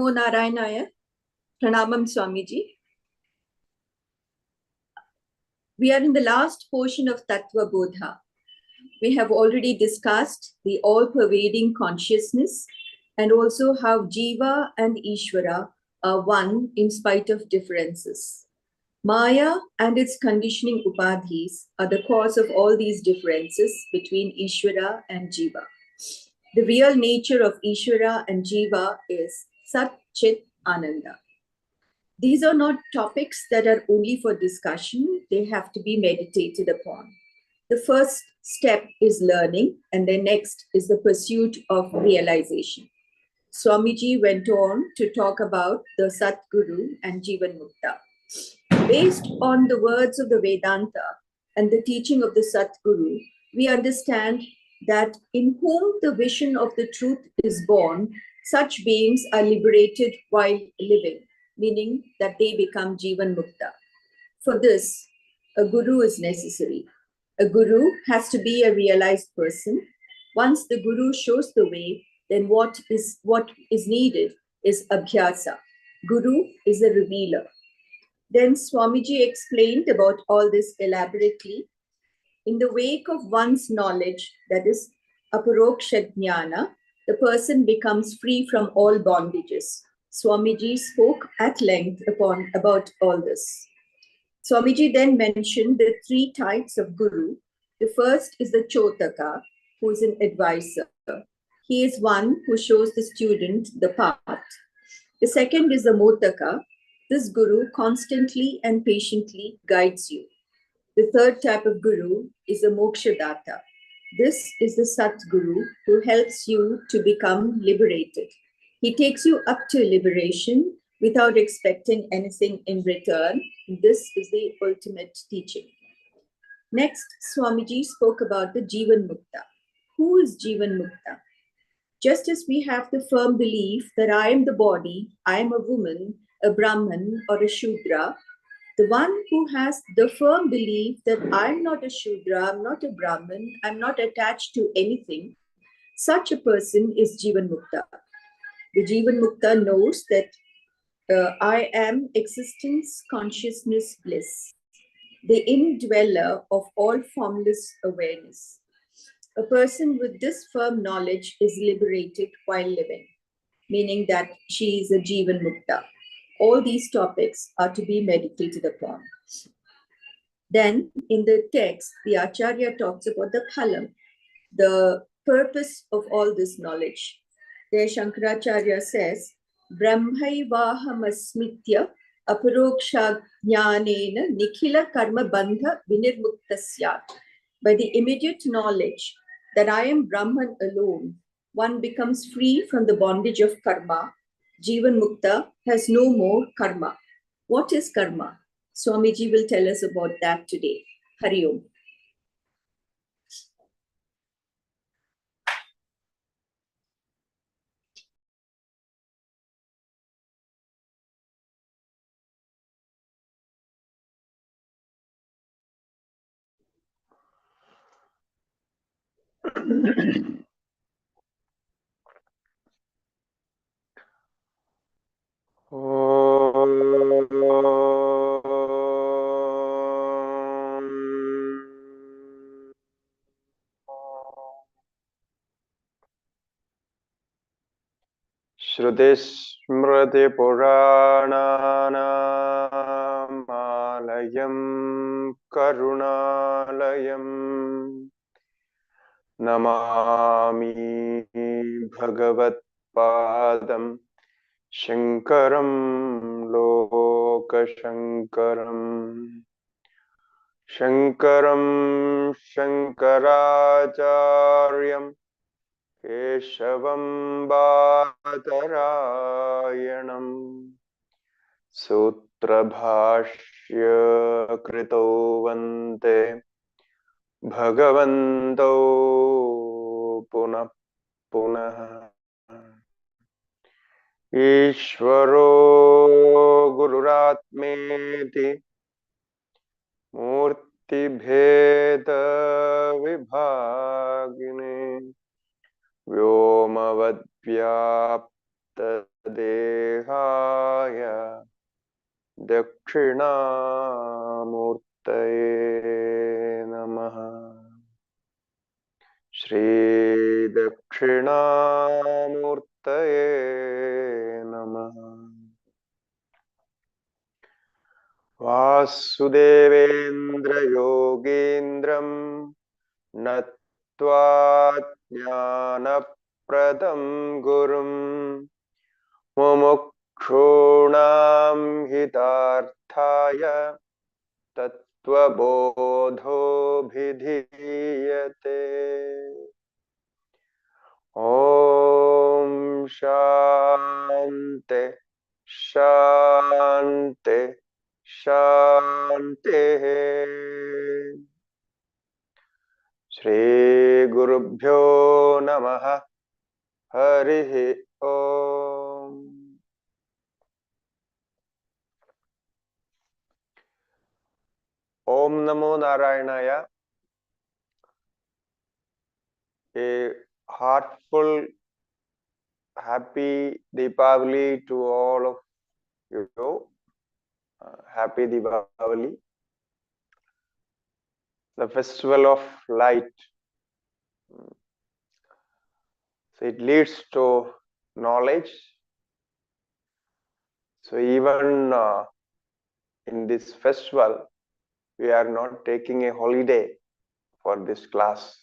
Narayanaya. Pranamam Swamiji. We are in the last portion of Tattvabodha. We have already discussed the all-pervading consciousness and also how Jiva and Ishvara are one in spite of differences. Maya and its conditioning upadhis are the cause of all these differences between Ishvara and Jiva. The real nature of Ishvara and Jiva is Sat Chit Ananda. These are not topics that are only for discussion, they have to be meditated upon. The first step is learning, and then next is the pursuit of realization. Swamiji went on to talk about the Satguru and Jivan Mukta. Based on the words of the Vedanta and the teaching of the Satguru, we understand that in whom the vision of the truth is born, such beings are liberated while living, meaning that they become Jivan Mukta. For this, a guru is necessary. A guru has to be a realized person. Once the guru shows the way, then what is needed is abhyasa. Guru is a revealer. Then Swamiji explained about all this elaborately. In the wake of one's knowledge, that is aparoksha jnana, the person becomes free from all bondages. Swamiji spoke at length about all this. Swamiji then mentioned the three types of guru. The first is the Chotaka, who is an advisor. He is one who shows the student the path. The second is the Motaka. This guru constantly and patiently guides you. The third type of guru is the Mokshadata. This is the Satguru who helps you to become liberated. He takes you up to liberation without expecting anything in return. This is the ultimate teaching. Next, Swamiji spoke about the Jivan Mukta. Who is Jivan Mukta? Just as we have the firm belief that I am the body, I am a woman, a Brahman, or a Shudra, the one who has the firm belief that I'm not a Shudra, I'm not a Brahman, I'm not attached to anything, such a person is Jivan Mukta. The Jivan Mukta knows that I am existence, consciousness, bliss, the indweller of all formless awareness. A person with this firm knowledge is liberated while living, meaning that she is a Jivan Mukta. All these topics are to be meditated upon. Then, in the text, the Acharya talks about the phalam, the purpose of all this knowledge. There, Shankaracharya says, Brahmaivahamasmitya aparoksha jnanena nikhila karma bandha vinirmuktasyat. By the immediate knowledge that I am Brahman alone, one becomes free from the bondage of karma. Jivan Mukta has no more karma. What is karma? Swamiji will tell us about that today. Hari Om. Shrutismritipurananamalayam karunalayam namami bhagavatpadam Shankaram Lokashankaram Shankaram Shankaracharyam Keshavam Bhatarayanam Sutra Bhashya Krito Vante Bhagavanto Punah Punah Ishvaro Gururatmeti Murti Bheda Vibhagine Vyomavad Vyapta Dehaya Dakshinamurtaye Namaha. Shri Dakshinamurtaye Namaha. Vasudevendra Yogindram Natva Jnanapradam Gurum Mumukshunam Hitarthaya Tattvabodho Bhidhiyate. Om Shanti Shanti Shanti. Shri Gurubhyo Namaha Harihi Om. Om Namo Narayanaya. A heartful happy Deepavali to all of you. Happy Deepavali, the festival of light. So it leads to knowledge. So even in this festival, we are not taking a holiday for this class.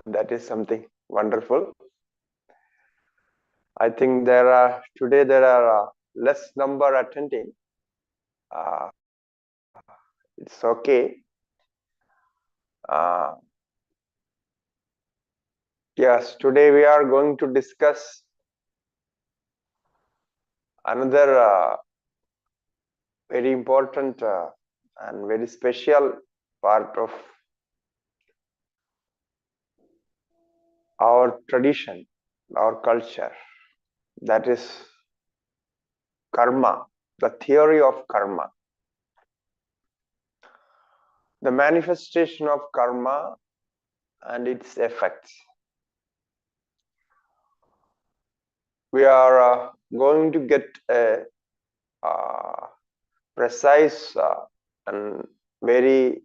That is something wonderful. I think today there are less number attending. It's okay. Yes, today we are going to discuss another very important and very special part of our tradition, our culture. That is karma, the theory of karma. The manifestation of karma and its effects. We are going to get a precise and very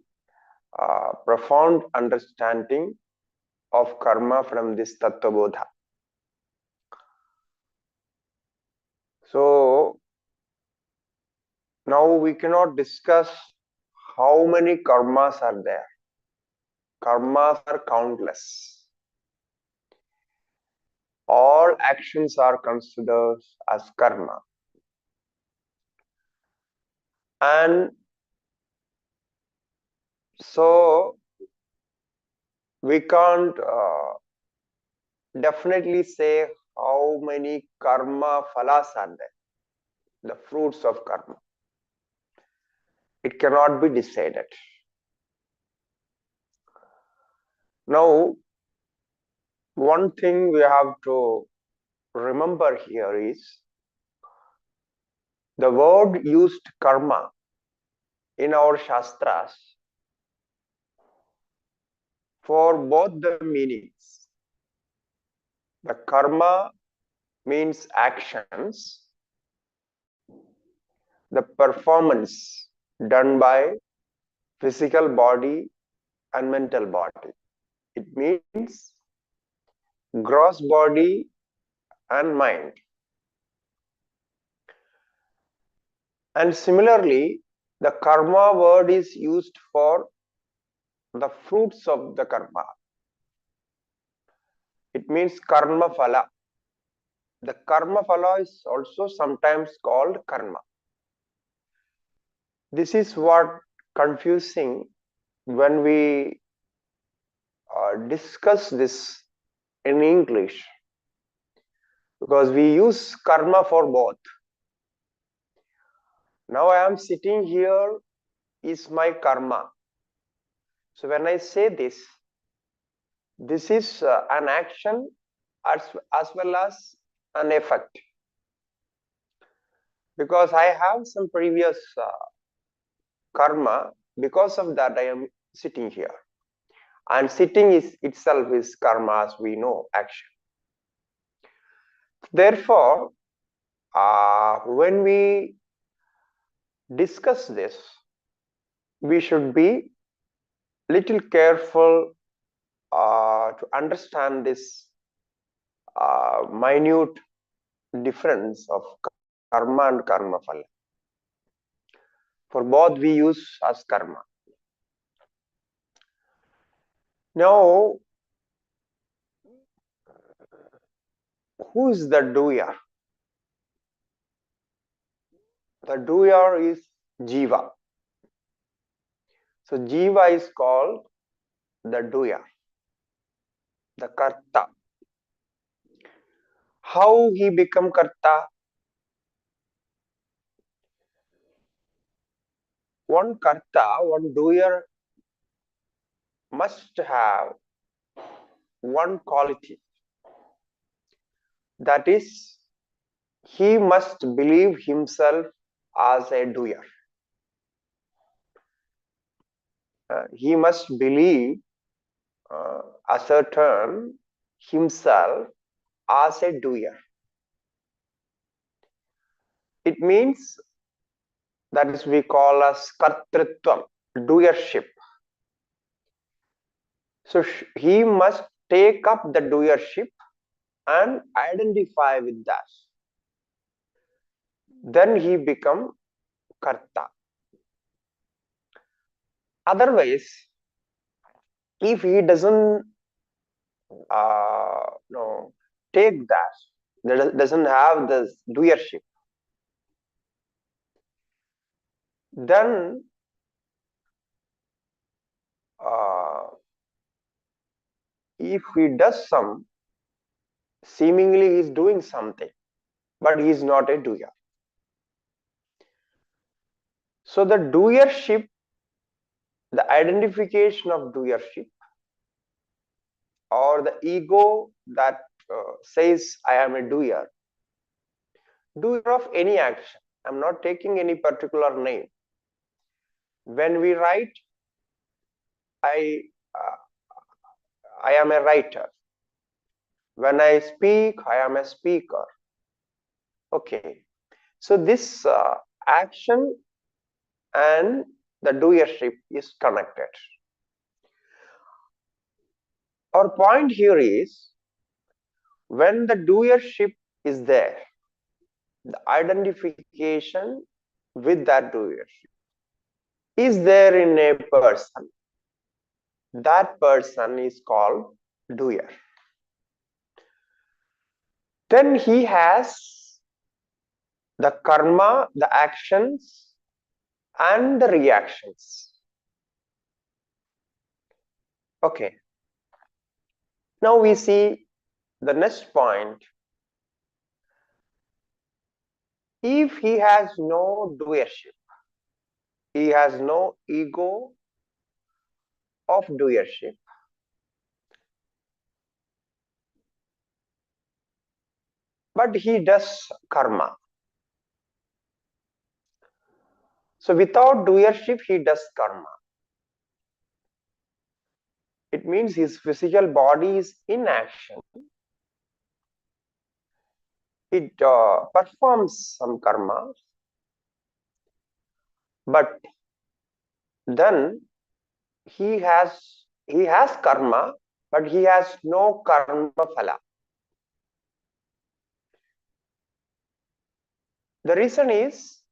profound understanding of karma from this Tattvabodha. So now we cannot discuss how many karmas are there. Karmas are countless. All actions are considered as karma. And so we can't definitely say how many karma phalas are there, the fruits of karma. It cannot be decided. Now, one thing we have to remember here is the word used karma in our Shastras for both the meanings. The karma means actions, the performance done by physical body and mental body. It means gross body and mind. And similarly, the karma word is used for the fruits of the karma. It means karma phala. The karma phala is also sometimes called karma. This is what confusing when we discuss this in English, because we use karma for both. Now I am sitting here is my karma. So when I say this is an action as well as an effect, because I have some previous karma. Because of that I am sitting here, and sitting is itself is karma, as we know, action. Therefore, when we discuss this, we should be little careful to understand this minute difference of karma and karma phala. For both we use as karma. Now, who is the doer? The doer is Jiva. So Jiva is called the doer, the karta. How he become karta? One karta, one doer must have one quality. That is, he must believe himself as a doer. He must believe, ascertain himself as a doer. It means that is we call as kartritvam, doership. So he must take up the doership and identify with that. Then he become karta. Otherwise, if he doesn't take that, doesn't have the doership, then if he does some, seemingly he is doing something, but he is not a doer. So the doership, the identification of doership, or the ego that says I am a doer of any action. I'm not taking any particular name. When we write, I am a writer. When I speak, I am a speaker. Okay. So this action and the doership is connected. Our point here is, when the doership is there, the identification with that doership is there in a person, that person is called doer. Then he has the karma, the actions, and the reactions. Okay. Now we see the next point. If he has no doership, he has no ego of doership, but he does karma. So without doership, he does karma. It means his physical body is in action. It performs some karma, but then he has karma, but he has no karma phala. The reason is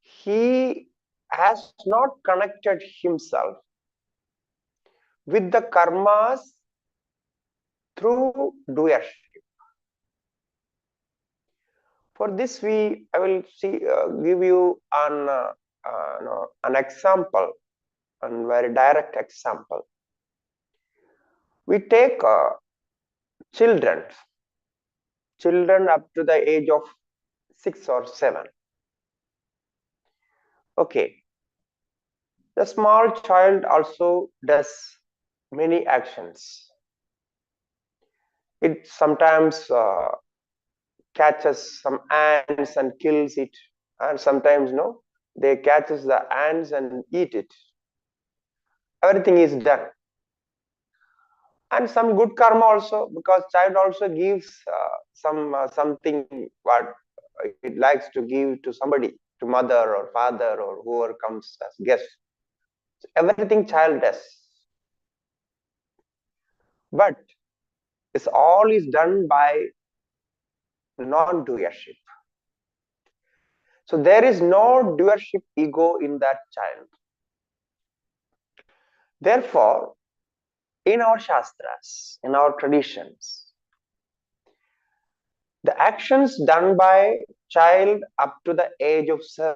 he has not connected himself with the karmas through doership. For this, I will give you an example, a very direct example. We take children up to the age of 6 or 7. Okay, the small child also does many actions. It sometimes catches some ants and kills it, and sometimes they catches the ants and eat it. Everything is done. and some good karma also, because child also gives something what it likes to give to somebody, to mother or father or whoever comes as guest. So everything child does, but this all is done by non-doership. So there is no doership ego in that child. Therefore, in our shastras, in our traditions, the actions done by child up to the age of 7,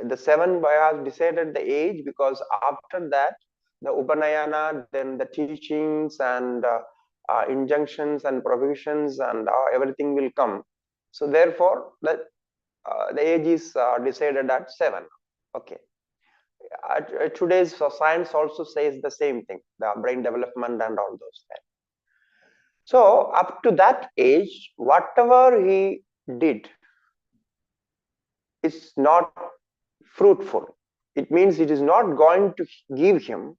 the 7 has decided the age, because after that the upanayana, then the teachings and injunctions and prohibitions and everything will come. So therefore the age is decided at 7. Okay. Today's science also says the same thing, the brain development and all those things. So up to that age, whatever he did is not fruitful. It means it is not going to give him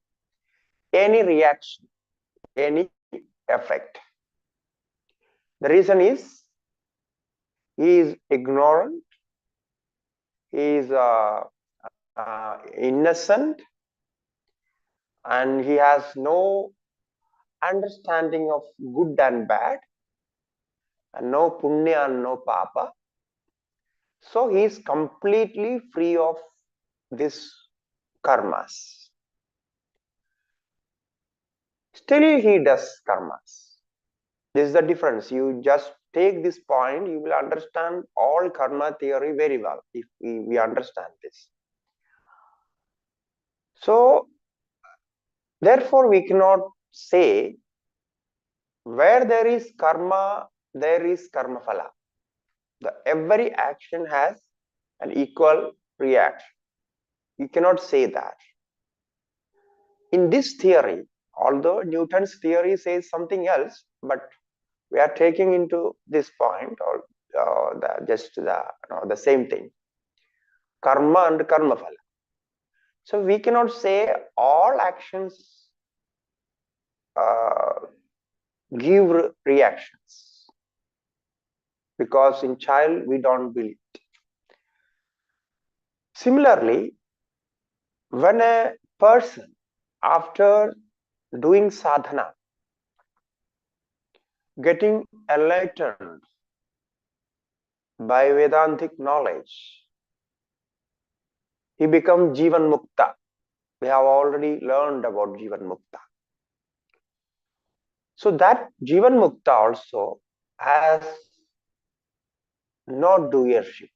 any reaction, any effect. The reason is he is ignorant, he is innocent, and he has no understanding of good and bad, and no punya and no papa. So he is completely free of this karmas. Still he does karmas. This is the difference. You just take this point, you will understand all karma theory very well if we understand this. So therefore we cannot say where there is karma, there is karma phala. Every action has an equal reaction. You cannot say that. In this theory, although Newton's theory says something else, but we are taking into this point or the same thing, karma and karma phala. So we cannot say all actions give reactions, because in child we don't believe it. Similarly, when a person after doing sadhana, getting enlightened by Vedantic knowledge, he becomes Jivan Mukta. We have already learned about Jivan Mukta. So that Jivan Mukta also has no doership.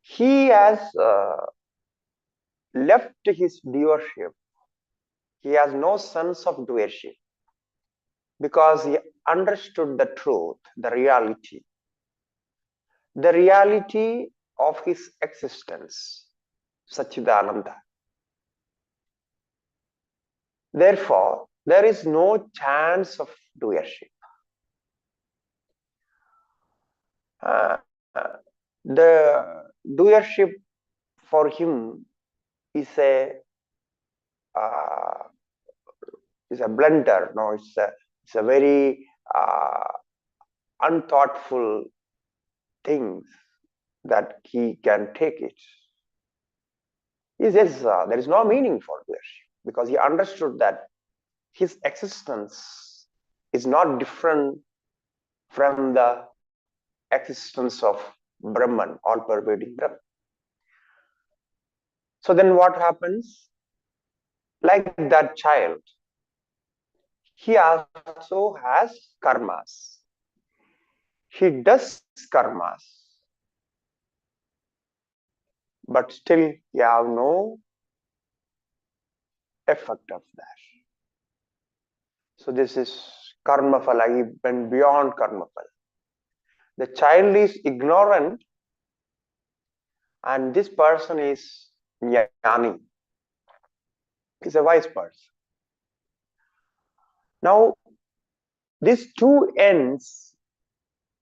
He has left his doership. He has no sense of doership, because he understood the truth, the reality of his existence, Satchidananda. Therefore, there is no chance of doership. The doership for him is a blunder. No, it's a very unthoughtful things that he can take it. He says there is no meaning for doership, because he understood that his existence is not different from the existence of Brahman, all-pervading Brahman. So then what happens? Like that child, he also has karmas. He does karmas, but still you have no effect of that. So this is karma phala. He went beyond karma phala. The child is ignorant, and this person is jnani. He's a wise person. Now, these two ends,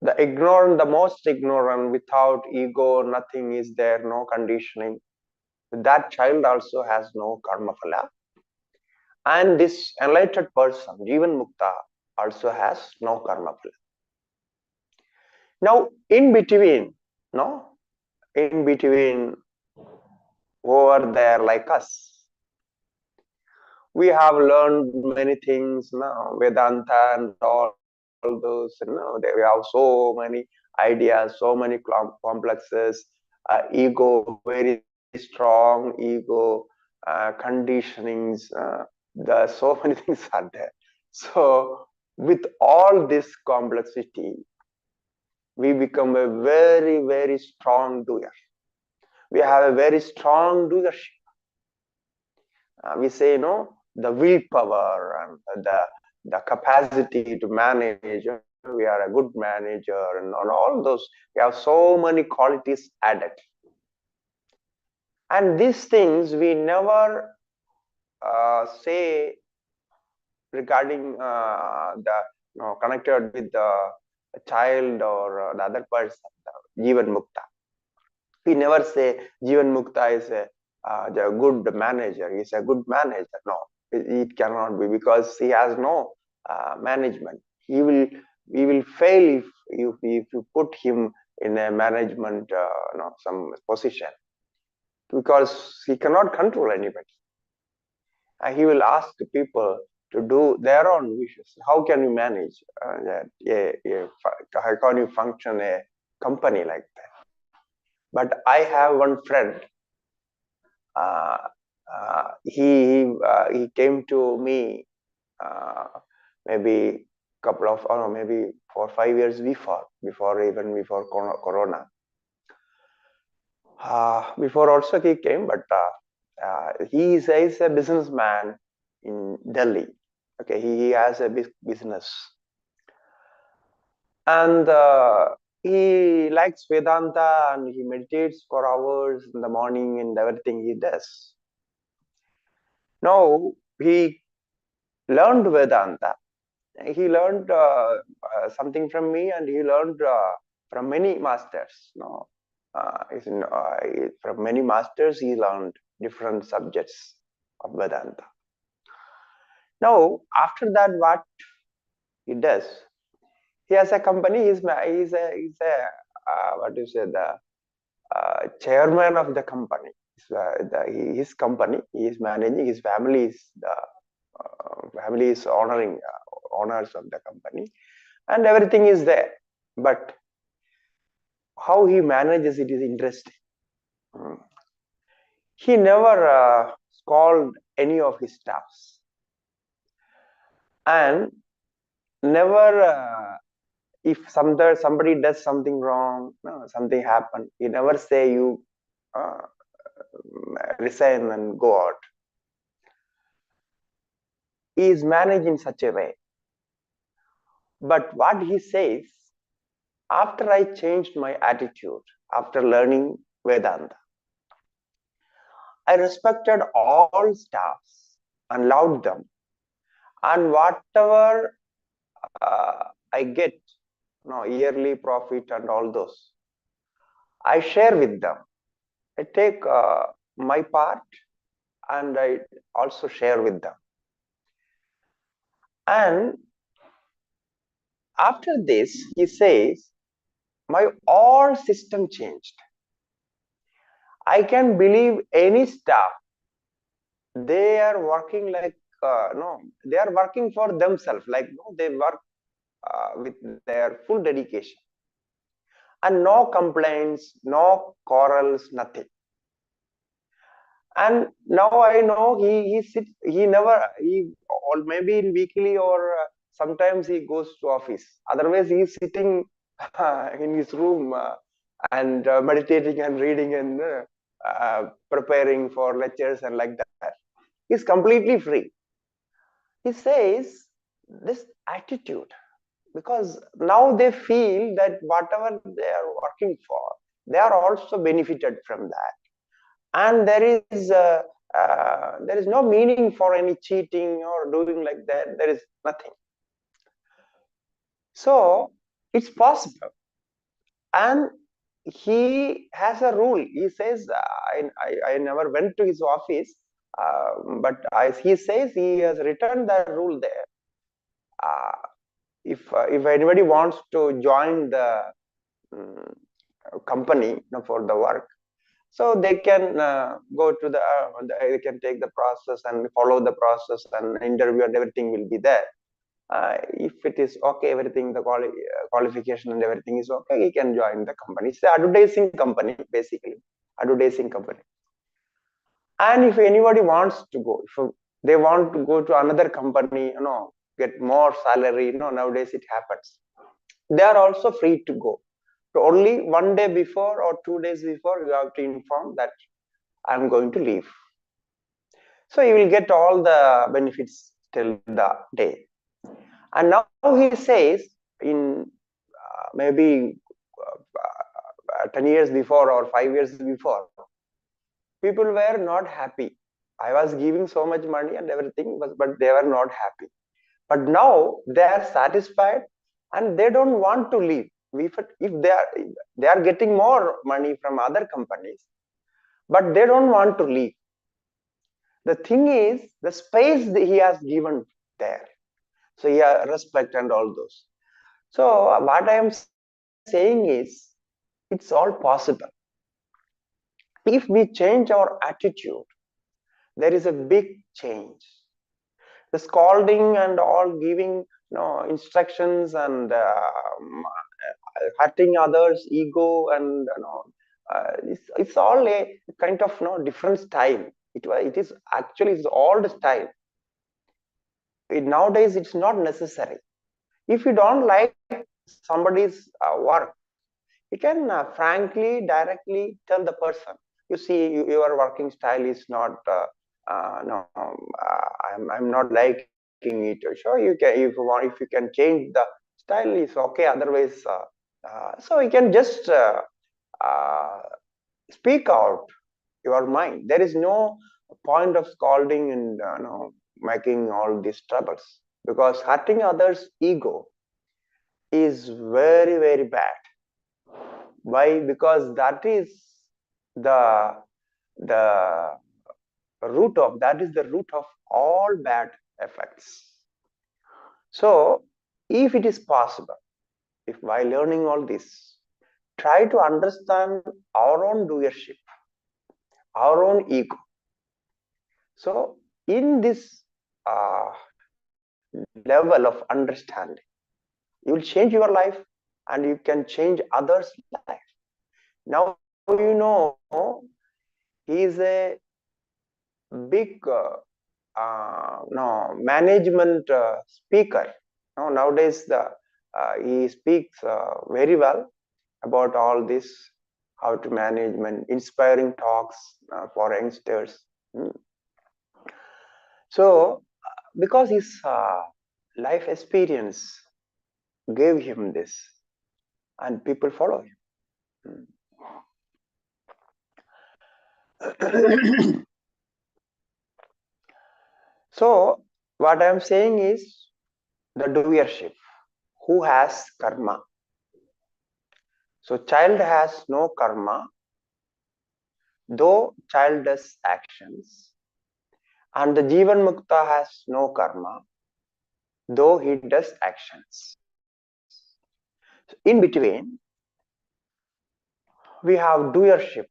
the ignorant, the most ignorant, without ego, nothing is there, no conditioning, that child also has no karma phala. And this enlightened person, Jivan Mukta, also has no karma phala. Now, in between, over there like us, we have learned many things now, Vedanta and all those, we have so many ideas, so many complexes, ego, very strong ego, conditionings, so many things are there. So with all this complexity, we become a very, very strong doer. We have a very strong doership. We say, the willpower and the capacity to manage. We are a good manager, and on all those, we have so many qualities added. And these things we never say regarding the connected with the child or the other person, the Jivan Mukta. We never say Jivan Mukta is a good manager. He's a good manager. No, it cannot be, because he has no management. He will fail if you put him in a management some position, because he cannot control anybody. And he will ask people to do their own wishes. How can you manage how can you function a company like that? But I have one friend. He came to me maybe couple of, maybe 4 or 5 years before Corona. Before also he came, but he is a businessman in Delhi. Okay, he has a big business, and he likes Vedanta, and he meditates for hours in the morning and everything he does. Now he learned Vedanta. He learned something from me, and he learned from many masters. From many masters, he learned different subjects of Vedanta. Now, after that, what he does? He has a company. He's what do you say, the chairman of the company. His company he is managing. His family is honoring owners of the company, and everything is there. But how he manages it is interesting. He never called any of his staffs, and never if somebody does something wrong, something happened, he never say you resign and go out. He is managed in such a way. But what he says, after I changed my attitude, after learning Vedanta, I respected all staffs and loved them. And whatever I get, yearly profit and all those, I share with them. I take my part and I also share with them. And after this, he says, my all system changed. I can believe any staff. They are working like, they are working for themselves. Like, they work with their full dedication. And no complaints, no quarrels, nothing. And now I know or maybe in weekly or sometimes he goes to office. Otherwise, he is sitting in his room and meditating and reading and preparing for lectures and like that. He's completely free. He says this attitude, because now they feel that whatever they are working for, they are also benefited from that. And there is no meaning for any cheating or doing like that. There is nothing. So it's possible. And he has a rule. He says, I never went to his office, but he says he has written the rule there. If anybody wants to join the company for the work, so they can go to they can take the process and follow the process, and interview and everything will be there. If it is okay, everything, the qualification and everything is okay, he can join the company. It's an advertising company, basically, advertising company. And if anybody wants to go, if they want to go to another company, get more salary, nowadays it happens. They are also free to go. So only 1 day before or 2 days before, you have to inform that I'm going to leave. So you will get all the benefits till the day. And now he says, in maybe 10 years before or 5 years before, people were not happy. I was giving so much money and everything, but they were not happy. But now they are satisfied and they don't want to leave. If they are getting more money from other companies, but they don't want to leave. The thing is the space that he has given there. So he has respect and all those. So what I am saying is, it's all possible. If we change our attitude, there is a big change. The scolding and all, giving instructions and hurting others' ego, and it's all a kind of different style. It is actually it's old style. Nowadays it's not necessary. If you don't like somebody's work, you can frankly, directly tell the person, you see, your working style is not no, I'm not liking it. Sure, you can, if you can change the style, is okay. Otherwise, so you can just speak out your mind. There is no point of scolding and making all these troubles, because hurting others' ego is very, very bad. Why? Because that is the root of all bad effects. So if it is possible, if by learning all this, try to understand our own doership, our own ego. So in this level of understanding, you will change your life and you can change others' life. Now he is a big management speaker. Nowadays he speaks very well about all this, how to management, inspiring talks for youngsters. So because his life experience gave him this, and people follow him. So what I am saying is, the doership, who has karma. So child has no karma, though child does actions, and the Jivan Mukta has no karma, though he does actions. In between, we have doership,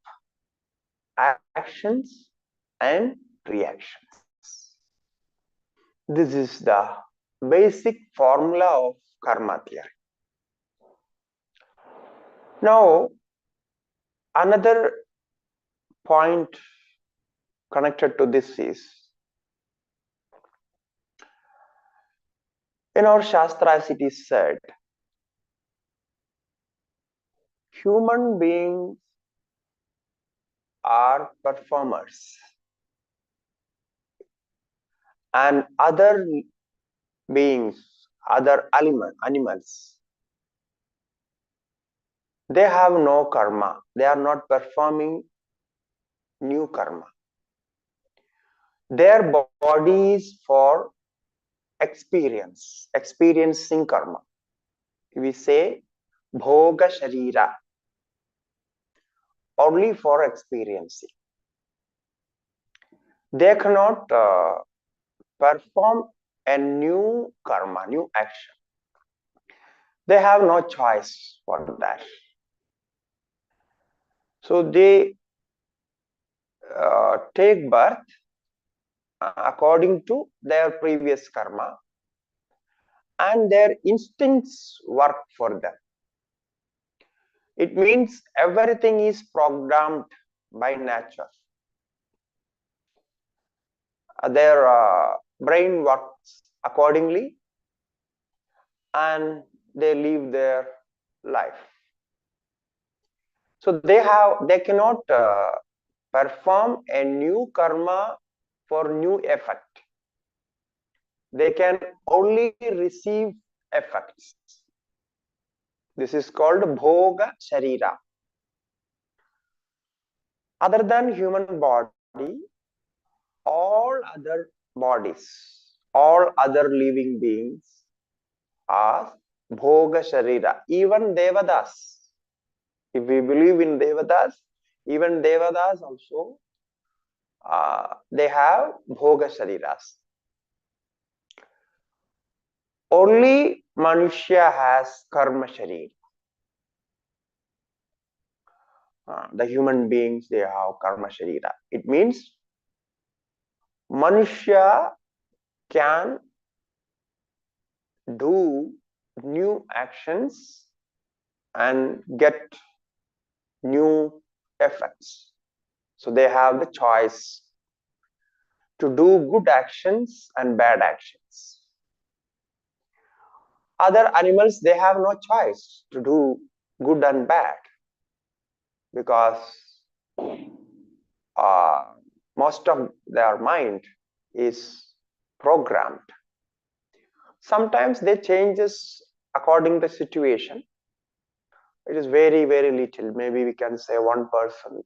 actions and reactions. This is the basic formula of karma theory. Now, another point connected to this is, in our Shastras it is said, human beings are performers, and other beings, other animals, they have no karma. They are not performing new karma. Their body is for experiencing karma. We say bhoga sharira. only for experiencing. They cannot perform a new karma, new action. They have no choice for that. So they take birth according to their previous karma, and their instincts work for them. It means everything is programmed by nature. Their brain works accordingly, and they live their life. So they cannot perform a new karma for new effect. They can only receive effects. This is called bhoga sharira. Other than human body, all other bodies, all other living beings are bhoga sharira. Even devadas. If we believe in devadas, even devadas also they have bhoga shariras. Only Manushya has karma sharira. The human beings, they have karma sharira. It means Manushya can do new actions and get new effects. So they have the choice to do good actions and bad actions. Other animals, they have no choice to do good and bad, because most of their mind is programmed. Sometimes they changes according to the situation. It is very, very little. Maybe we can say 1%,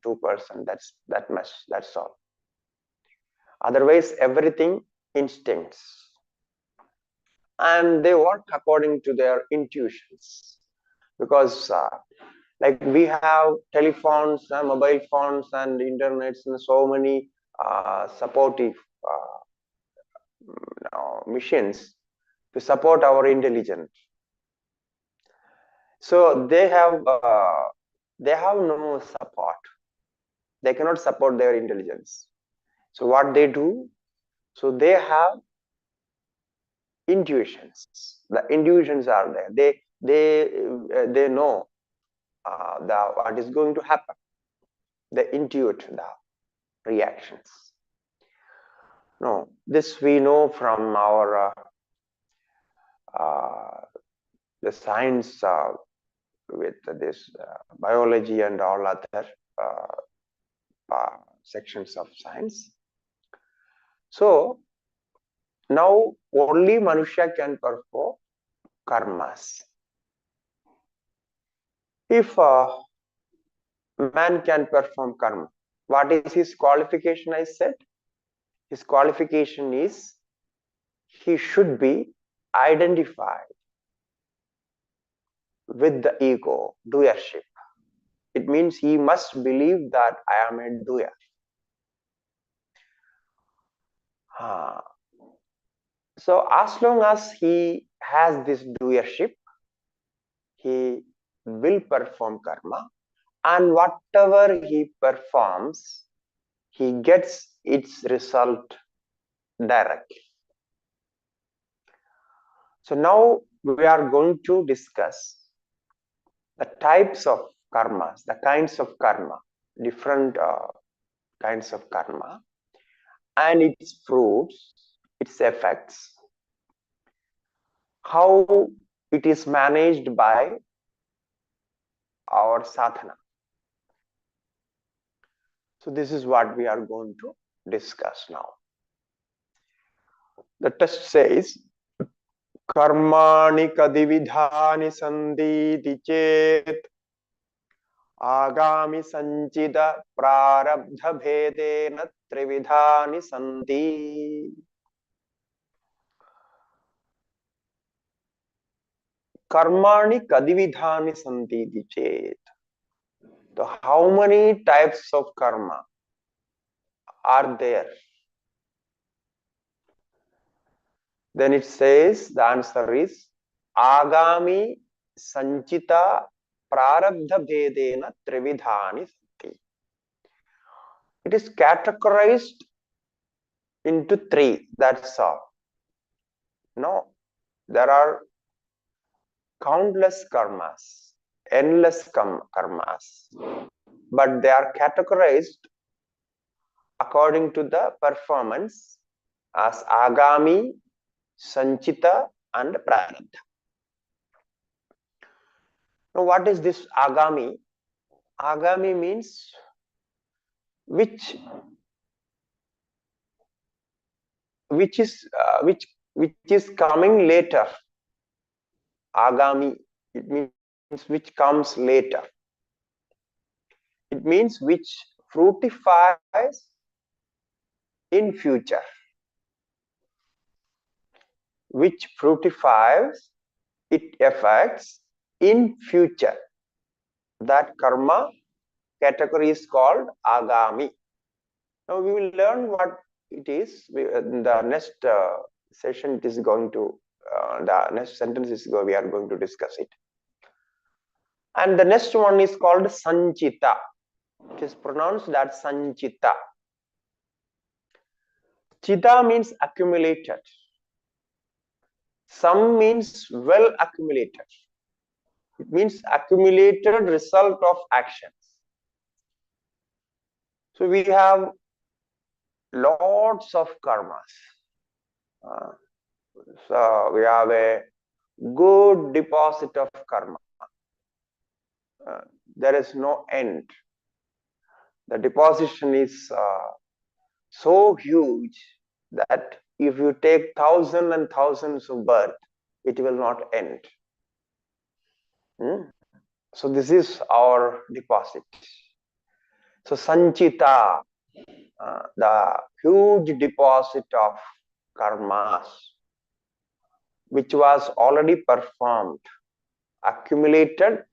2%. That much. That's all. Otherwise, everything instincts, and they work according to their intuitions. Because like we have telephones and mobile phones and internets and so many supportive machines to support our intelligence. So they have no support. They cannot support their intelligence. So what they do? So they have intuitions. The intuitions are there. They know what is going to happen. They intuit the reactions. No, this we know from our the science with this biology and all other sections of science. So now only Manushya can perform karmas. If man can perform karma, what is his qualification? I said his qualification is he should be identified with the ego, doership. It means he must believe that I am a doer. So as long as he has this doership, he will perform karma, and whatever he performs, he gets its result directly. So now we are going to discuss the types of karmas, the kinds of karma, different kinds of karma, and its fruits, its effects, how it is managed by our sadhana. So this is what we are going to discuss now. The text says, Karmani kadividhani sanditi chet agami sanchita prarabdha bhedena trividhani santi. Karmani kadividhani santiti chet. So how many types of karma are there? Then it says the answer is Agami Sanchita Prarabdha Bhedena Trividhani Santi. It is categorized into three, that's all. No, there are countless karmas, endless karmas, but they are categorized according to the performance as Agami, Sanchita and Prarabdha. Now, what is this Agami? Agami means which is coming later. Agami, it means which comes later. It means which fructifies in future. Which fructifies, it affects in future. That karma category is called Agami. Now we will learn what it is. In the next session, it is going to, the next sentence is we are going to discuss it. And the next one is called Sanchita. It is pronounced as Sanchita. Chita means accumulated. Sam means well accumulated. It means accumulated result of actions. So we have lots of karmas. So we have a good deposit of karma. There is no end. The deposition is so huge that if you take thousands and thousands of births, it will not end. So this is our deposit. So Sanchita, the huge deposit of karmas, which was already performed, accumulated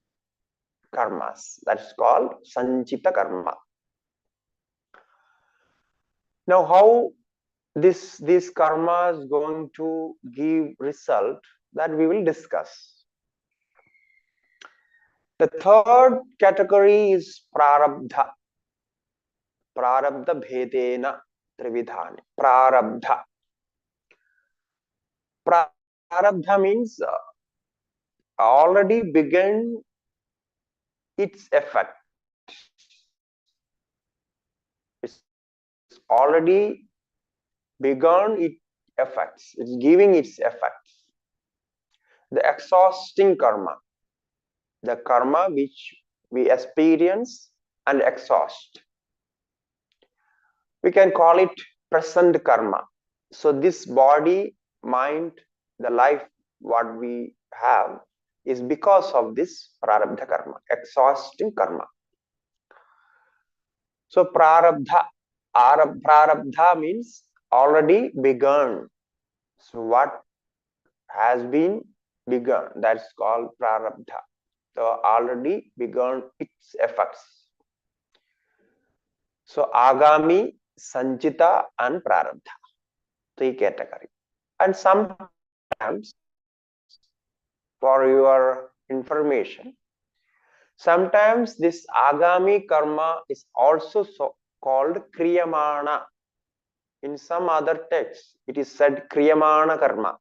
karmas, that's called Sanchita karma. Now how this karma is going to give result, that we will discuss. The third category is Prarabdha. Prarabdha Bhedena Trividhani. Prarabdha. Prarabdha means already began its effect. It's already begun its effects. It's giving its effects. The exhausting karma. The karma which we experience and exhaust. We can call it present karma. So this body, mind, the life what we have is because of this prarabdha karma, exhausting karma. So prarabdha means already begun. So what has been begun, that's called prarabdha. So already begun its effects. So Agami, Sanchita and Prarabdha, three categories. And sometimes, for your information, sometimes this Agami karma is also called Kriyamana. In some other texts, it is said Kriyamana karma.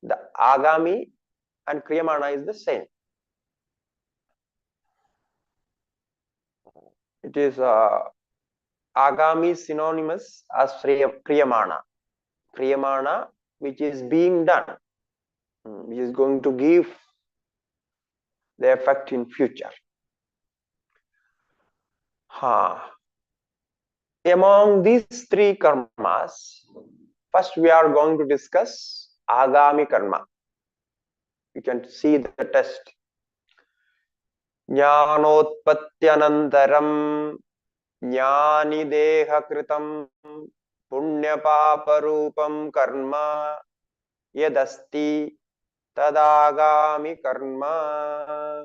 The Agami and Kriyamana is the same. It is Agami synonymous as Kriyamana. Kriyamana, which is being done, which is going to give the effect in future. Among these three karmas, first we are going to discuss Agami karma. You can see the test. Jnanotpatyanantaram jnani deha kritam punya papa rupam karma yadasti tadagami karma.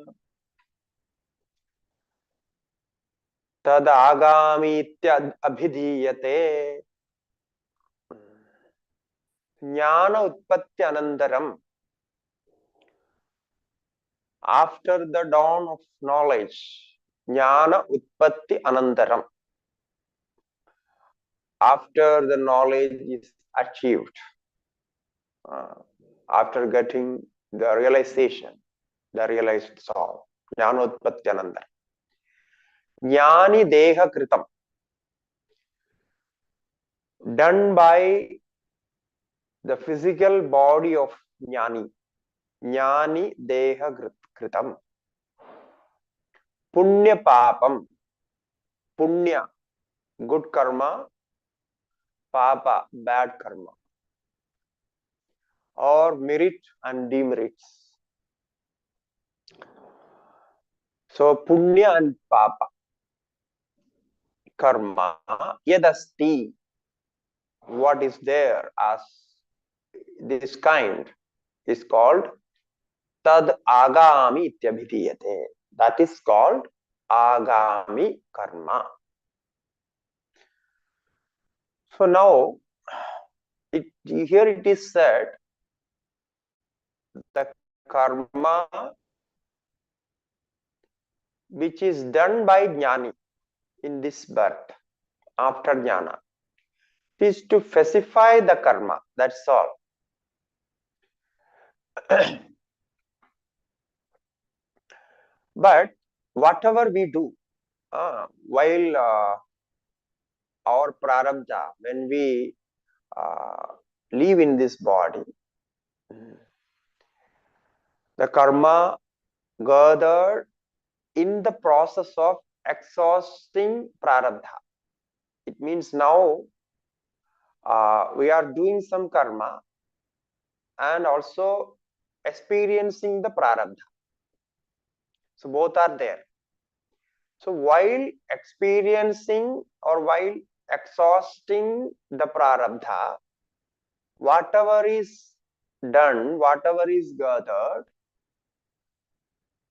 tad agamitya abhidhiyate jnana utpatti anandaram. After the dawn of knowledge, jnana utpatti anandaram. After the knowledge is achieved, after getting the realization, the realized soul, jnana utpatti anandaram. Jnani deha kritam, done by the physical body of jnani. Jnani deha kritam. Punya papam. Punya, good karma. Papa, bad karma. Or merit and demerits. So, punya and papa. Karma, yadasti. What is there as this kind is called tad agami ityabhidiyate. That is called agami karma. So now, here it is said, the karma which is done by jnani in this birth, after jnana, is to specify the karma, that's all. But whatever we do, while our prarabdha, when we live in this body, the karma gathered in the process of exhausting prarabdha. It means now we are doing some karma and also experiencing the prarabdha. So both are there. So while experiencing or while exhausting the prarabdha, whatever is done, whatever is gathered,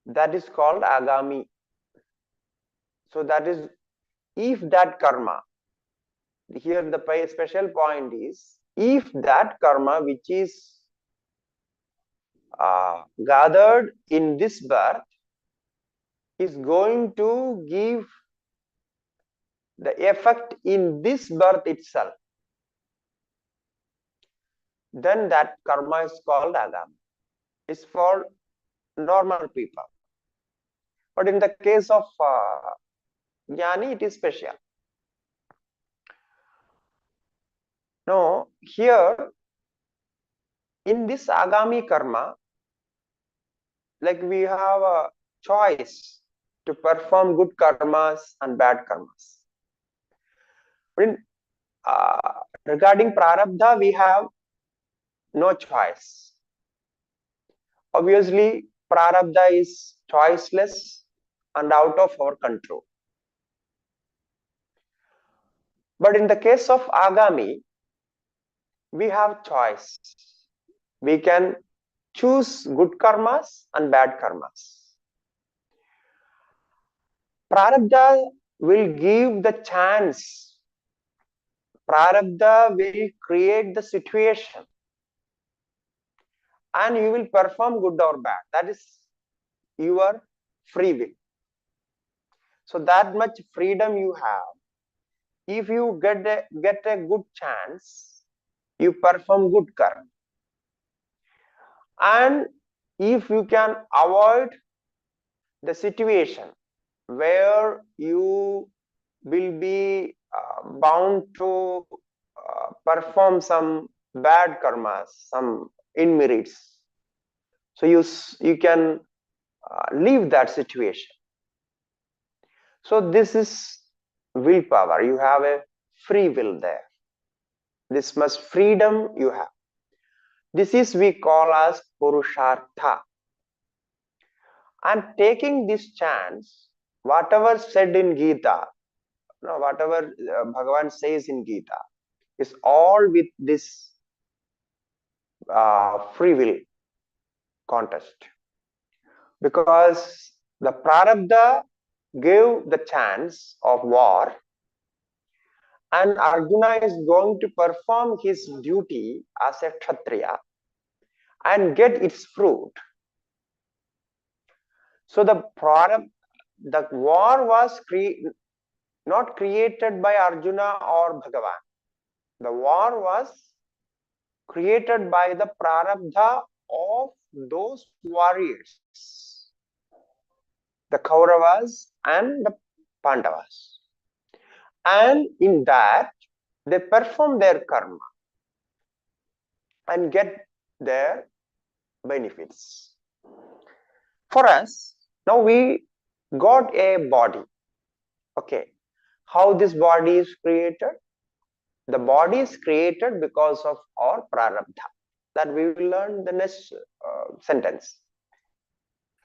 that is called agami. So that is, if that karma, here the special point is, if that karma which is gathered in this birth is going to give the effect in this birth itself, then that karma is called agami. It's for normal people. But in the case of jnani, it is special. Now, here in this agami karma, like we have a choice to perform good karmas and bad karmas. But in, regarding prarabdha, we have no choice. Obviously, prarabdha is choiceless and out of our control. But in the case of agami, we have choice. We can choose good karmas and bad karmas. Prarabdha will give the chance. Prarabdha will create the situation. And you will perform good or bad. That is your free will. So that much freedom you have. If you get a good chance, you perform good karma. And if you can avoid the situation where you will be bound to perform some bad karmas, some inmerits, so you can leave that situation. So this is willpower. You have a free will there. This much freedom you have. This is we call as purushartha. And taking this chance, whatever said in Gita, whatever Bhagavan says in Gita, is all with this free will contest. Because the prarabdha gave the chance of war, and Arjuna is going to perform his duty as a Kshatriya and get its fruit. So the war was not created by Arjuna or Bhagavan. The war was created by the prarabdha of those warriors, the Kauravas and the Pandavas. And in that, they perform their karma and get their benefits. For us, now we got a body. Okay, how this body is created? The body is created because of our prarabdha. That we will learn the next sentence.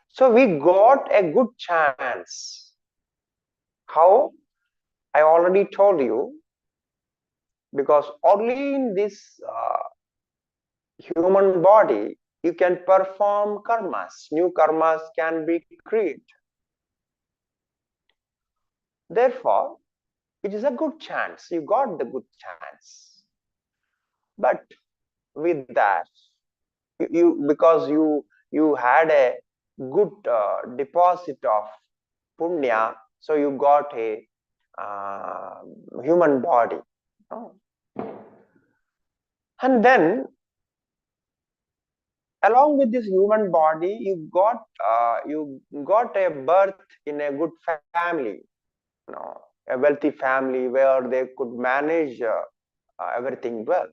So we got a good chance. How? I already told you, because only in this human body you can perform karmas. New karmas can be created. Therefore, it is a good chance. You got the good chance. But with that, because you had a good deposit of punya, so you got a human body. Oh. And then along with this human body, you got a birth in a good family, a wealthy family where they could manage everything well.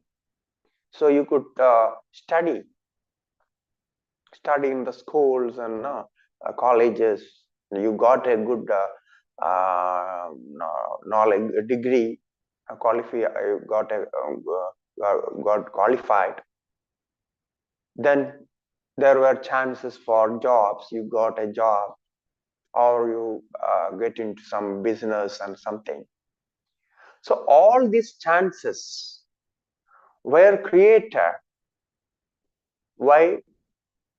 So you could study in the schools and colleges. You got a good knowledge, a degree, got qualified. Then there were chances for jobs. You got a job, or you get into some business and something. So all these chances were created by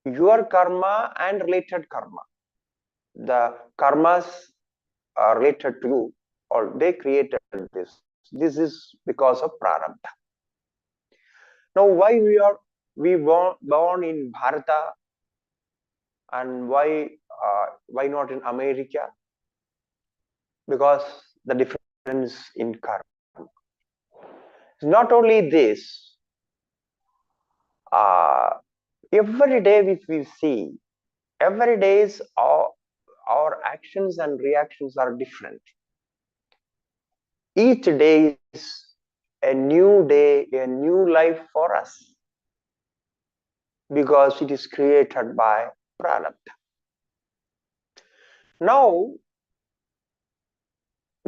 your karma and related karma. The karmas are related to you, or they created this. This is because of prarabdha. Now, why we born in Bharata, and why not in America? Because the difference in karma. Not only this, every day if we see, every day our actions and reactions are different. Each day is a new day, a new life for us, because it is created by prarabdha. Now,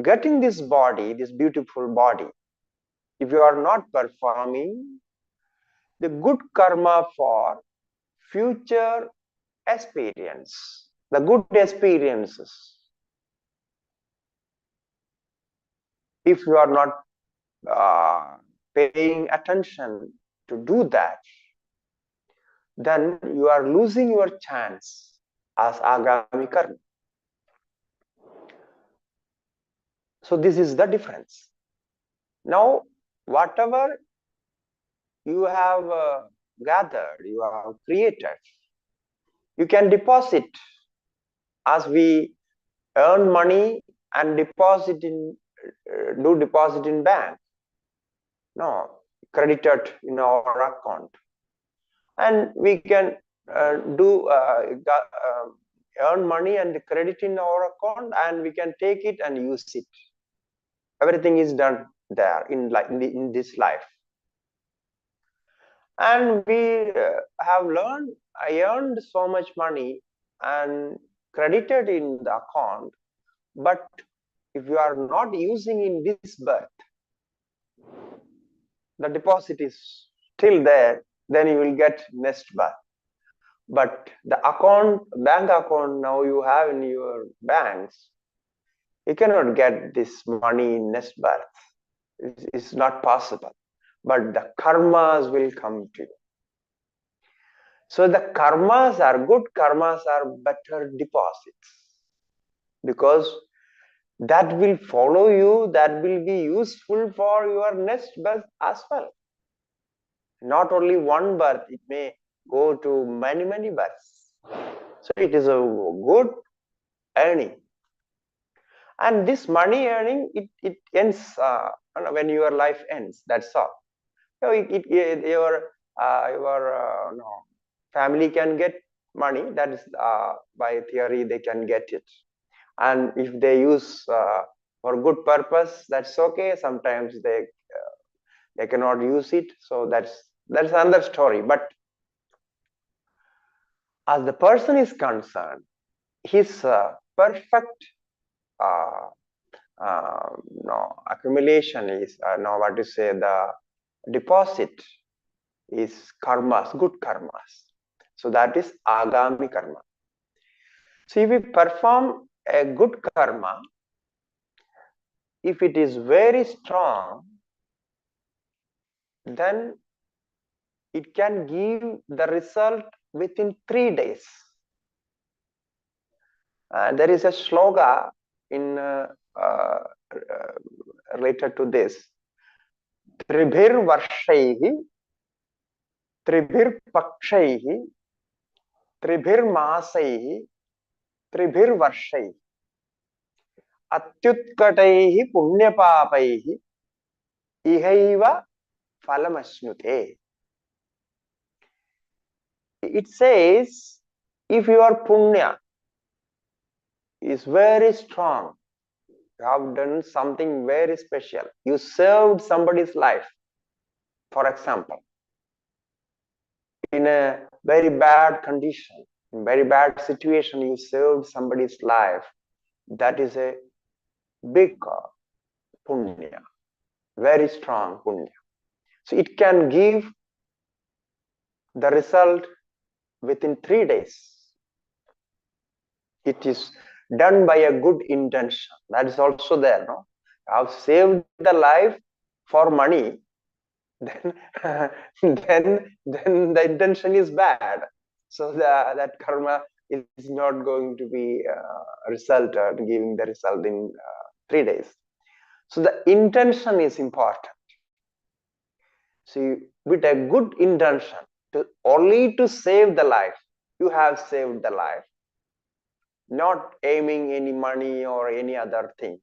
getting this body, this beautiful body, if you are not performing the good karma for future experience, the good experiences, if you are not paying attention to do that, then you are losing your chance as agami karma. So this is the difference. Now, whatever you have gathered, you have created, you can deposit, as we earn money and deposit in bank. No, credited in our account, and we can earn money and credit in our account, and we can take it and use it. Everything is done there in this life. And we have learned, I earned so much money and credited in the account, but if you are not using in this birth, the deposit is still there, then you will get next birth. But the bank account now you have in your banks, you cannot get this money in next birth. It's not possible. But the karmas will come to you. So the karmas are good, karmas are better deposits. because that will follow you, that will be useful for your next birth as well. Not only one birth, it may go to many, many births. So it is a good earning. And this money earning, it ends when your life ends. That's all. So your family can get money. That is by theory they can get it. And if they use for good purpose, that's okay. Sometimes they cannot use it. So that's another story. But as the person is concerned, his perfect accumulation is what to say, the deposit is karmas, good karmas. So that is agami karma. So if we perform a good karma, if it is very strong, then it can give the result within 3 days. There is a shloka in related to this. Tribhir varshaihi, tribhir pakshaihi, tribhir masaihi, tribhir varshaihi, atyutkataihi punyapapaihi, ihaiva phalamasnute. It says, if your punya is very strong, you have done something very special, you served somebody's life, for example, in a very bad condition, in very bad situation, you served somebody's life, that is a big punya, very strong punya. So it can give the result within 3 days. It is done by a good intention. That is also there. No, I have saved the life for money. Then, then the intention is bad. So that karma is not going to be giving the result in 3 days. So the intention is important. See, with a good intention, only to save the life, you have saved the life, not aiming any money or any other thing.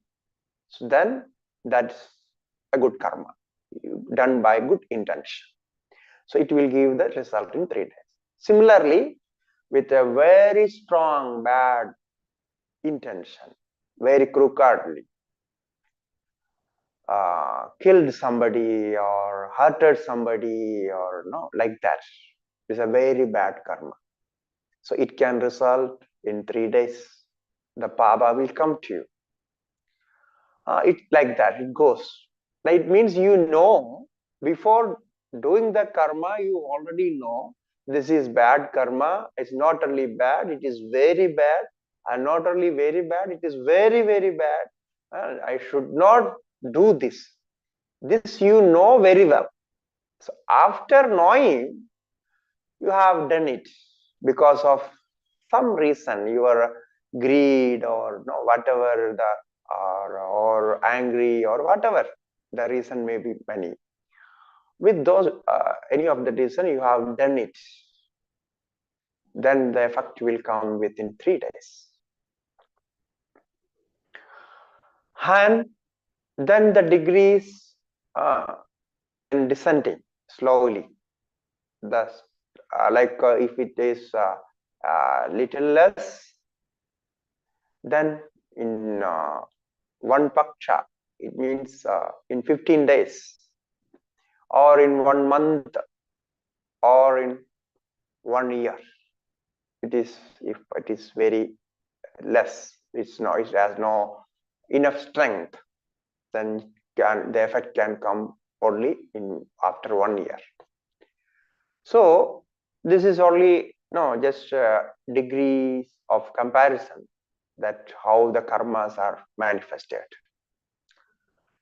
So then that's a good karma, done by good intention. So it will give the result in 3 days. Similarly, with a very strong bad intention, very crookedly, killed somebody or hurted somebody or like that, is a very bad karma. So it can result in 3 days. The papa will come to you. It's like that, it goes. It means before doing the karma, you already know this is bad karma. It's not only bad, it is very bad. And not only very bad, it is very, very bad. I should not do this. This you know very well. So after knowing, you have done it because of some reason, your greed or whatever or angry or whatever the reason may be many. With those any of the reason you have done it, then the effect will come within 3 days. And then the degrees descending slowly. Thus, if it is little less, then in one paksha, it means in 15 days, or in 1 month, or in 1 year. It is, if it is very less, it has no enough strength, then the effect can come only after 1 year. So this is only just degrees of comparison, that how the karmas are manifested.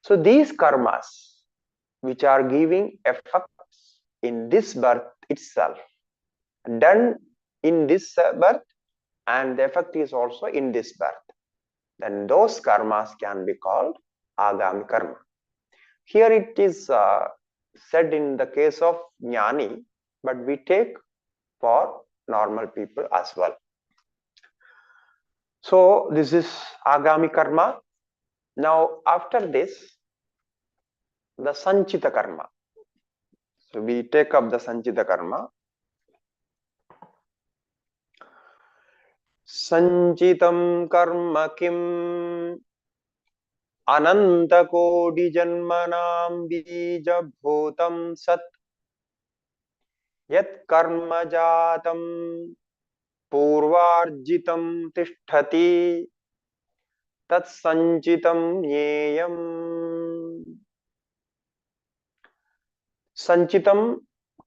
So these karmas, which are giving effects in this birth itself, done in this birth, and the effect is also in this birth. then those karmas can be called agami karma. Here it is said in the case of jnani, but we take for normal people as well. So this is agami karma. Now after this, the sanchita karma. So we take up the sanchita karma. Sanchitam karma kim ananta kodi janmanam bija bhutam sat yat karma jatam purvarjitam tisthati tat sanchitam nyeyam. Sanchitam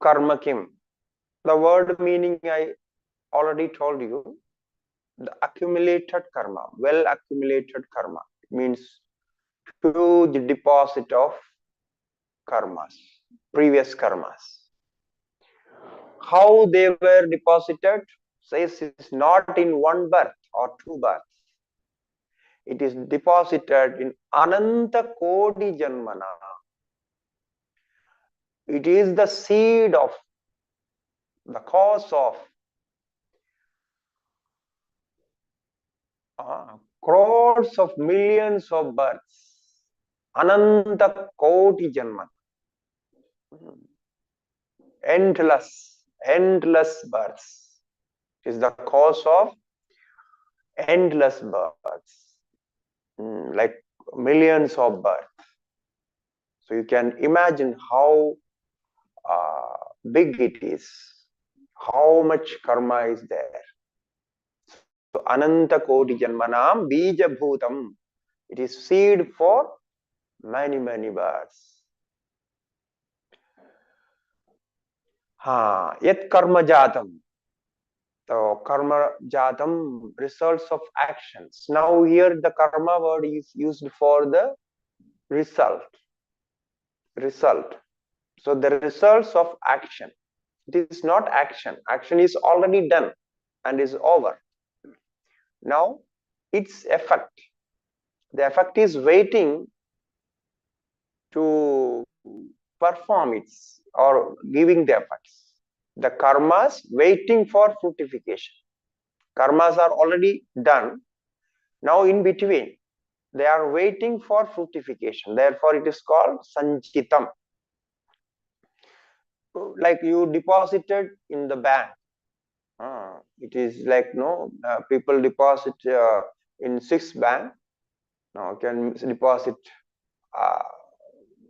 karma kim. The word meaning I already told you. The accumulated karma, well accumulated karma, means huge deposit of karmas, previous karmas. How they were deposited says it's not in one birth or two births. It is deposited in ananta kodi janmana. It is the seed of, the cause of crores of millions of births. Ananta koti janmana. Endless births is the cause of endless births, like millions of births. So you can imagine how big it is, how much karma is there. So ananta koti janmanam bija bhutam. It is seed for many births. Yat karma jatam. So karma jatam, results of actions. Now here the karma word is used for the result. So the results of action. It is not action. Action is already done and is over. Now its effect. The effect is waiting to perform its or giving the effects. The karmas waiting for fructification. Karmas are already done. Now in between, they are waiting for fructification. Therefore, it is called sanchitam. Like you deposited in the bank. It is like people deposit in 6 bank. Now can deposit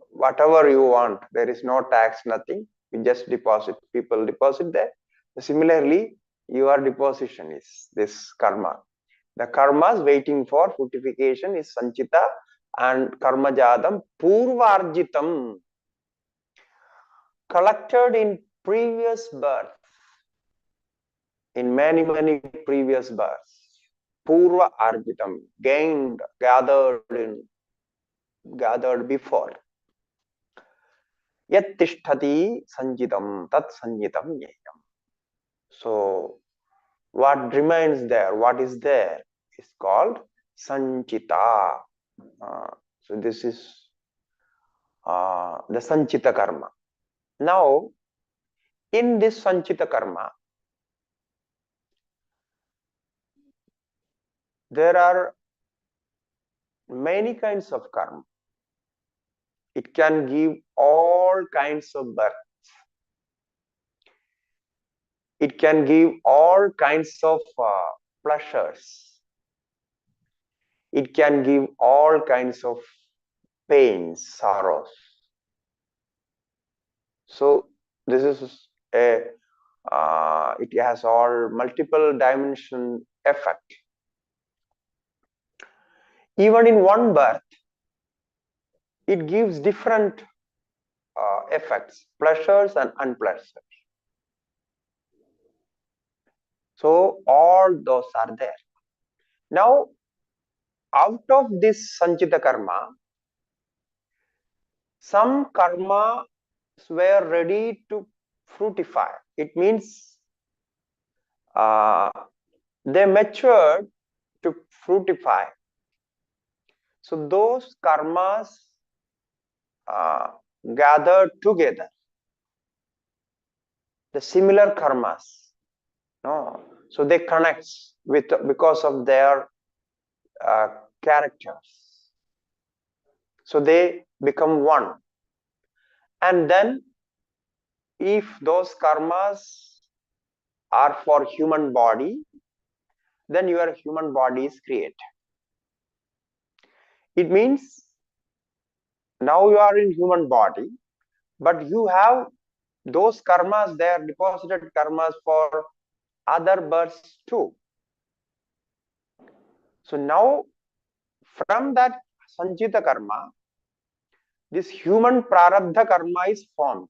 whatever you want. There is no tax, nothing. You just deposit. People deposit there. Similarly, your deposition is this karma. The karmas waiting for fructification is sanchita and karma jadam purvarjitam, collected in previous birth, in many previous births. Purva arjitam, gained, gathered before. Yat tisthati sanjitam tat sanjitam nyayam. So what remains there, what is there, is called sanchita. So this is the sanchita karma. Now in this sanchita karma, there are many kinds of karma. It can give all kinds of birth. It can give all kinds of pleasures. It can give all kinds of pains, sorrows. So this is it has all multiple dimension effect. Even in one birth, it gives different effects, pleasures and unpleasures. So all those are there. Now, out of this sanchita karma, some karma were ready to fructify. It means they matured to fructify. So those karmas gathered together, the similar karmas, no, so they connect with because of their characters. So they become one. And then if those karmas are for human body, then your human body is created. It means now you are in human body, but you have those karmas, they are deposited karmas for other births too. So now from that sanchita karma, this human prarabdha karma is formed.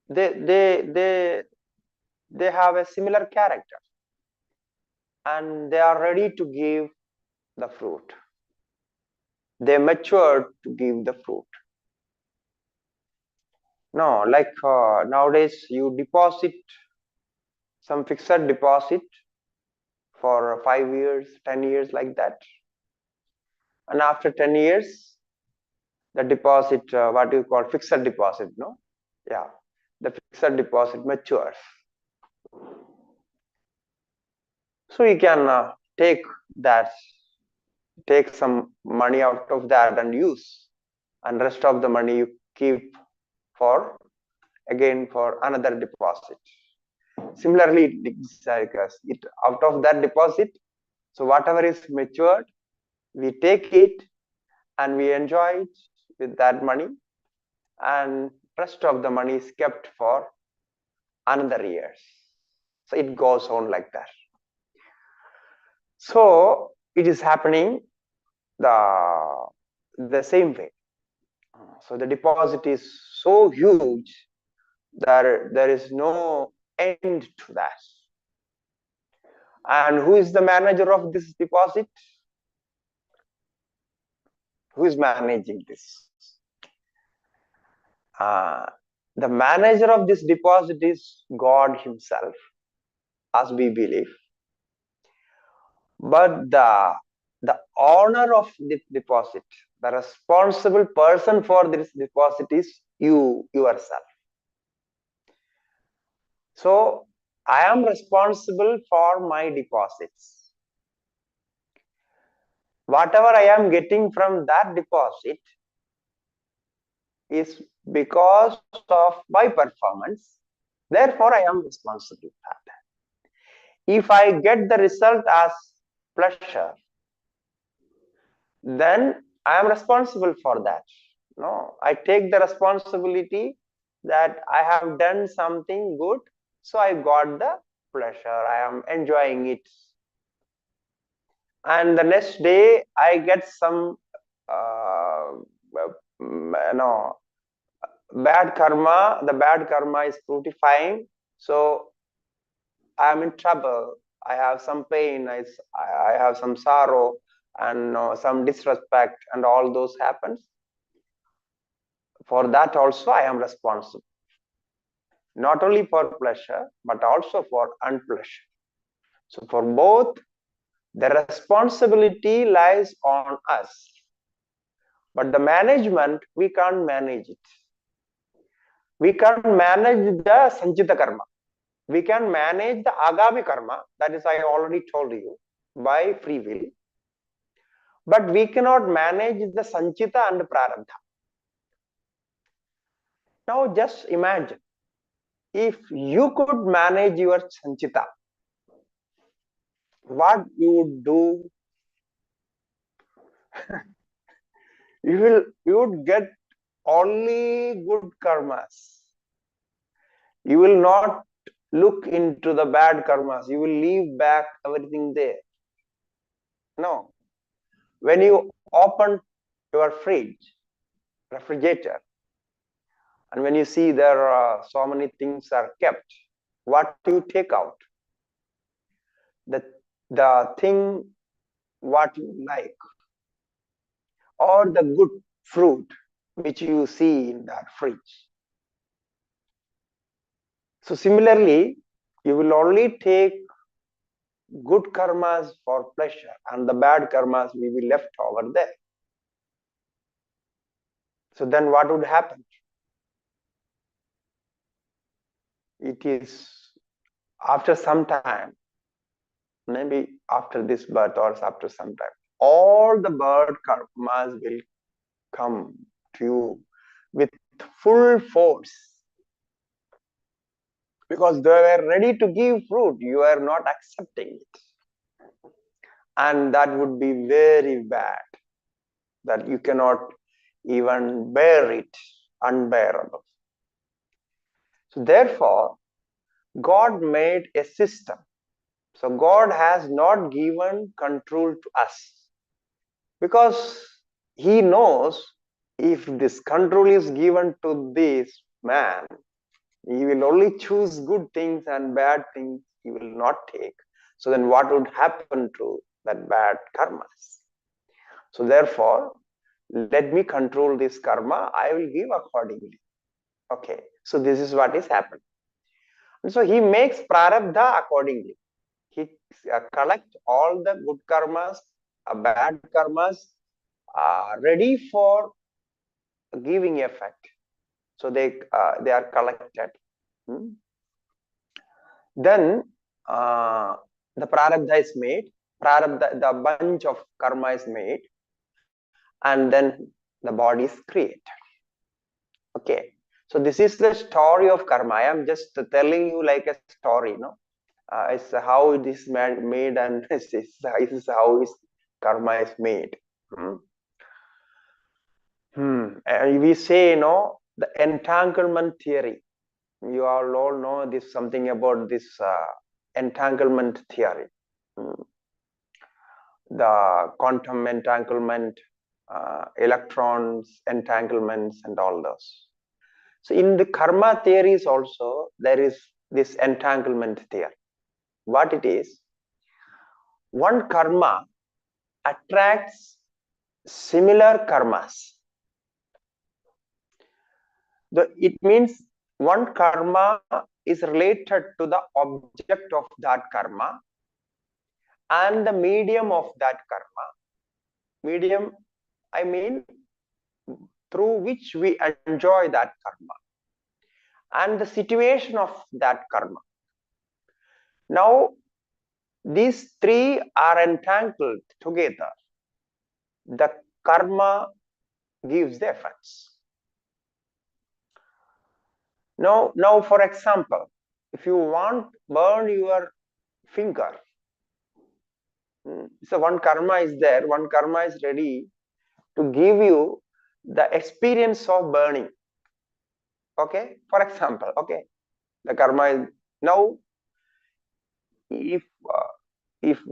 They have a similar character and they are ready to give the fruit. They matured to give the fruit. No, like nowadays you deposit some fixed deposit for 5 years, 10 years, like that. And after 10 years, the deposit, what you call fixed deposit, no? Yeah, the fixed deposit matures. So you can take some money out of that and use, and rest of the money you keep for another deposit. Similarly, it out of that deposit, so whatever is matured, we take it and we enjoy it with that money, and rest of the money is kept for another years. So it goes on like that. So it is happening the same way. So the deposit is so huge that there is no end to that. And who is the manager of this deposit? Who is managing this? The manager of this deposit is God himself, as we believe. But the owner of the deposit, the responsible person for this deposit is you yourself. So I am responsible for my deposits. Whatever I am getting from that deposit is because of my performance. Therefore, I am responsible for that. If I get the result as pleasure, then I am responsible for that. No, I take the responsibility that I have done something good, so I got the pleasure. I am enjoying it. And the next day, I get some bad karma. The bad karma is fructifying, so I am in trouble. I have some pain. I have some sorrow and some disrespect, and all those happens. For that also I am responsible, not only for pleasure but also for unpleasure. So for both, the responsibility lies on us, but the management, we can't manage it. We can't manage the sanchita karma. We can manage the agami karma, that is I already told you, by free will, but we cannot manage the sanchita and prarabdha. Now just imagine, if you could manage your sanchita, what you would do? You would get only good karmas. You will not look into the bad karmas. You will leave back everything there. No. When you open your fridge, refrigerator, and when you see there are so many things are kept, what do you take out? The thing what you like, or the good fruit which you see in that fridge. So similarly, you will only take good karmas for pleasure, and the bad karmas will be left over there. So then what would happen? It is after some time, maybe after this birth or after some time, all the bad karmas will come to you with full force, because they were ready to give fruit. You are not accepting it, and that would be very bad, that you cannot even bear it, unbearable. So therefore, God made a system. So God has not given control to us, because he knows if this control is given to this man, he will only choose good things and bad things he will not take. So then what would happen to that bad karmas? So therefore, let me control this karma, I will give accordingly. Okay, so this is what is happening. And so he makes prarabdha accordingly. He collects all the good karmas, bad karmas, ready for giving effect. So they are collected. Then the prarabdha is made. Prarabdha, the bunch of karma is made, and then the body is created. Okay, so this is the story of karma. I am just telling you like a story, no? It's how it is made, and this is how karma is made. And we say, the entanglement theory. You all know this, something about this entanglement theory. The quantum entanglement, electrons entanglements, and all those. So in the karma theories also, there is this entanglement theory. What it is? One karma attracts similar karmas. It means one karma is related to the object of that karma and the medium of that karma. Medium, I mean, through which we enjoy that karma, and the situation of that karma. Now, these three are entangled together. The karma gives the effects. Now, for example, if you want burn your finger, so one karma is there, one karma is ready to give you the experience of burning. Okay, for example, okay, the karma is now, if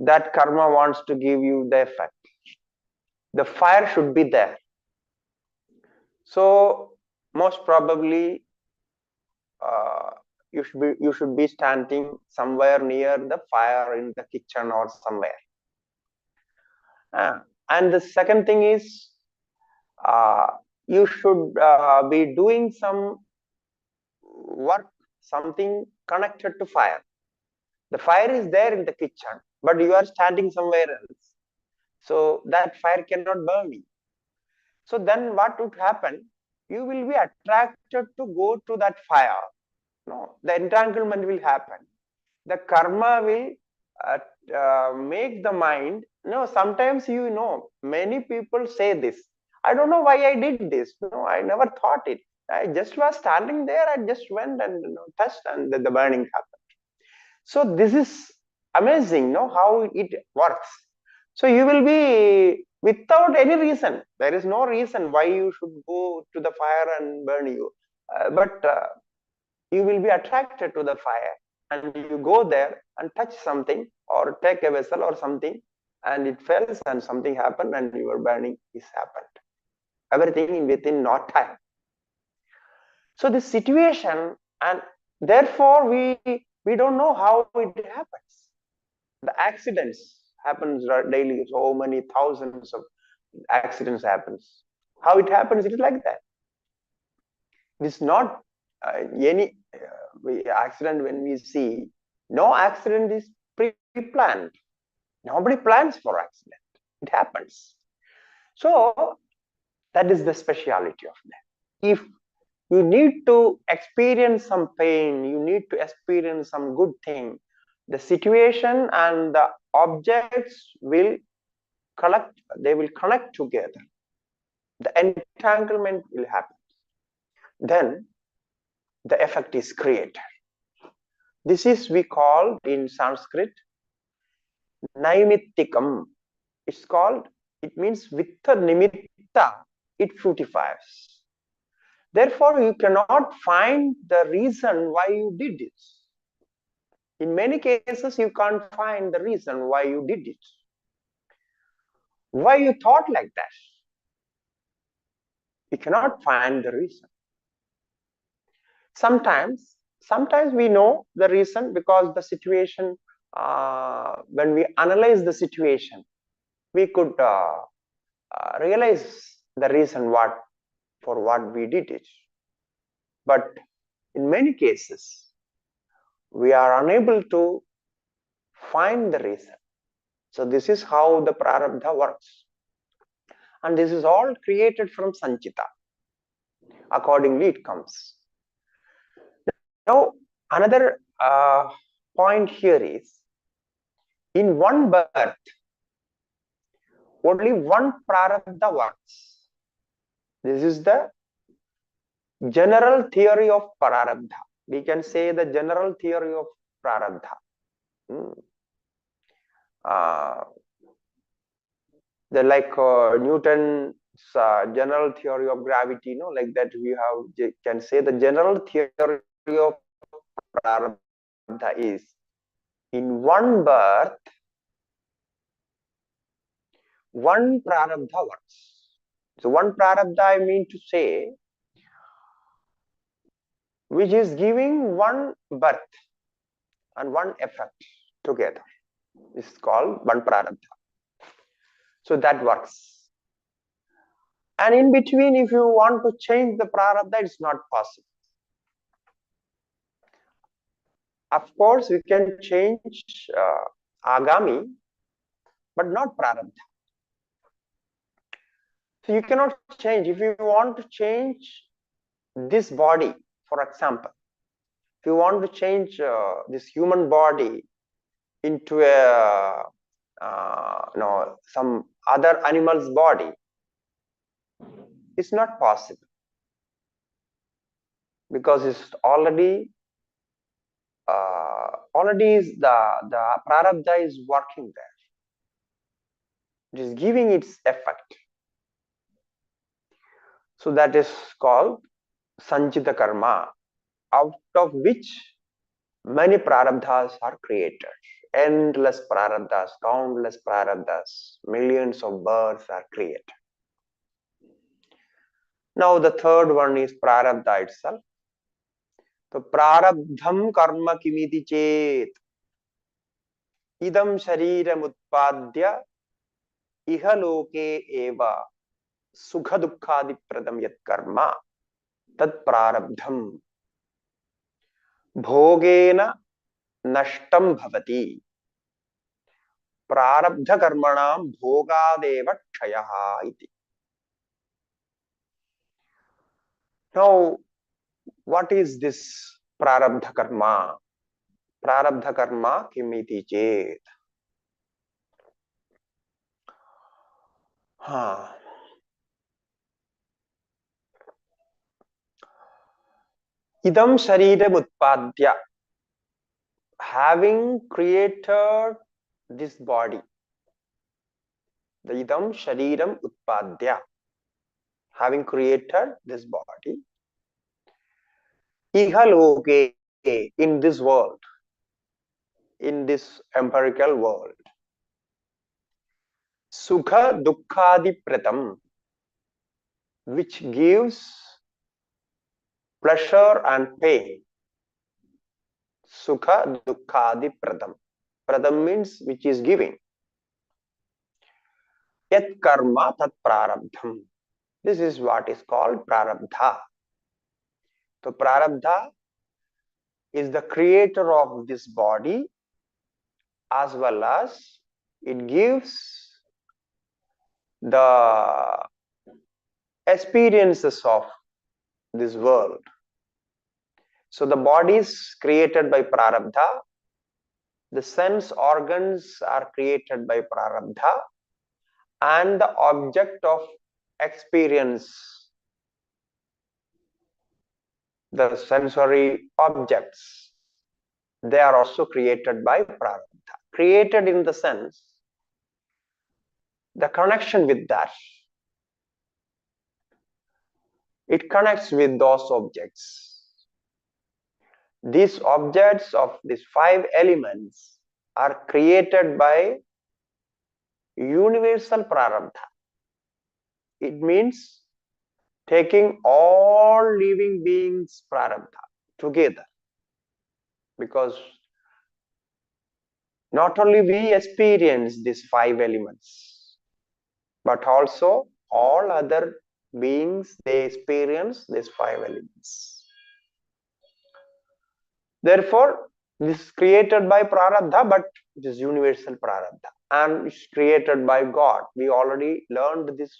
that karma wants to give you the effect, the fire should be there. So most probably you should be standing somewhere near the fire in the kitchen or somewhere. And the second thing is, you should be doing some work, something connected to fire. The fire is there in the kitchen, but you are standing somewhere else, so that fire cannot burn you. So then what would happen? You will be attracted to go to that fire. No, the entanglement will happen. The karma will make the mind. No, sometimes many people say this. I don't know why I did this. No, I never thought it. I just was standing there. I just went and touched, and the burning happened. So this is amazing, how it works. So you will be without any reason. There is no reason why you should go to the fire and burn you. But you will be attracted to the fire, and you go there and touch something or take a vessel or something, and it fails and something happened and your burning is happened. Everything within no time. So this situation, and therefore we don't know how it happens. The accidents happens daily. So many thousands of accidents happens. How it happens? It is like that. It's not any accident. When we see, no accident is planned. Nobody plans for accident. It happens. So that is the speciality of that. If you need to experience some pain, you need to experience some good thing, the situation and the objects will they will connect together. The entanglement will happen. Then the effect is created. This is we call in Sanskrit naimittikam. It's called, it means with the nimitta, it fructifies. Therefore, you cannot find the reason why you did it. In many cases, you can't find the reason why you did it. Why you thought like that? You cannot find the reason. Sometimes we know the reason because the situation, when we analyze the situation, we could realize the reason for what we did it. But in many cases, we are unable to find the reason. So this is how the prarabdha works. And this is all created from sanchita. Accordingly, it comes. Now, another point here is, in one birth, only one prarabdha works. This is the general theory of prarabdha. We can say the general theory of prarabdha. The like Newton's general theory of gravity, like that we can say the general theory of prarabdha is, in one birth, one prarabdha works. So one prarabdha, I mean to say, which is giving one birth and one effect together. This is called one prarabdha. So that works. And in between, if you want to change the prarabdha, it's not possible. Of course, we can change agami, but not prarabdha. So you cannot change. If you want to change this body, for example, if you want to change this human body into a some other animal's body, it's not possible, because it's already is the prarabdha is working there. It is giving its effect. So that is called sanchita karma, out of which many prarabdhas are created. Endless prarabdhas, countless prarabdhas, millions of births are created. Now the third one is prarabdha itself. So prarabdham karma kimiti chet idam shariram utpadya iha loke eva sukha dukkhadi pradam yat karma tat prarabdham bhogena nashtam bhavati prarabdha karmanam bhogadeva kshayaha iti. Now, what is this prarabdha karma? Prarabdha karma kimiti chet. Idam shariram utpadya, having created this body. The idam shariram utpadya, having created this body. Iha loke, in this world, in this empirical world. Sukha dukkhadi pratam, which gives pleasure and pain. Sukha dukkhadi pradam. Pradam means which is giving. Yat karma tat prarabdham. This is what is called prarabdha. So prarabdha is the creator of this body as well as it gives the experiences of this world. So the body is created by prarabdha, the sense organs are created by prarabdha, and the object of experience, the sensory objects, they are also created by prarabdha. Created in the sense, the connection with that, it connects with those objects. These objects of these 5 elements are created by universal prarabdha. It means taking all living beings prarabdha together, because not only we experience these 5 elements, but also all other beings, they experience these 5 elements. Therefore, this is created by prarabdha, but it is universal prarabdha, and it's created by God. We already learned this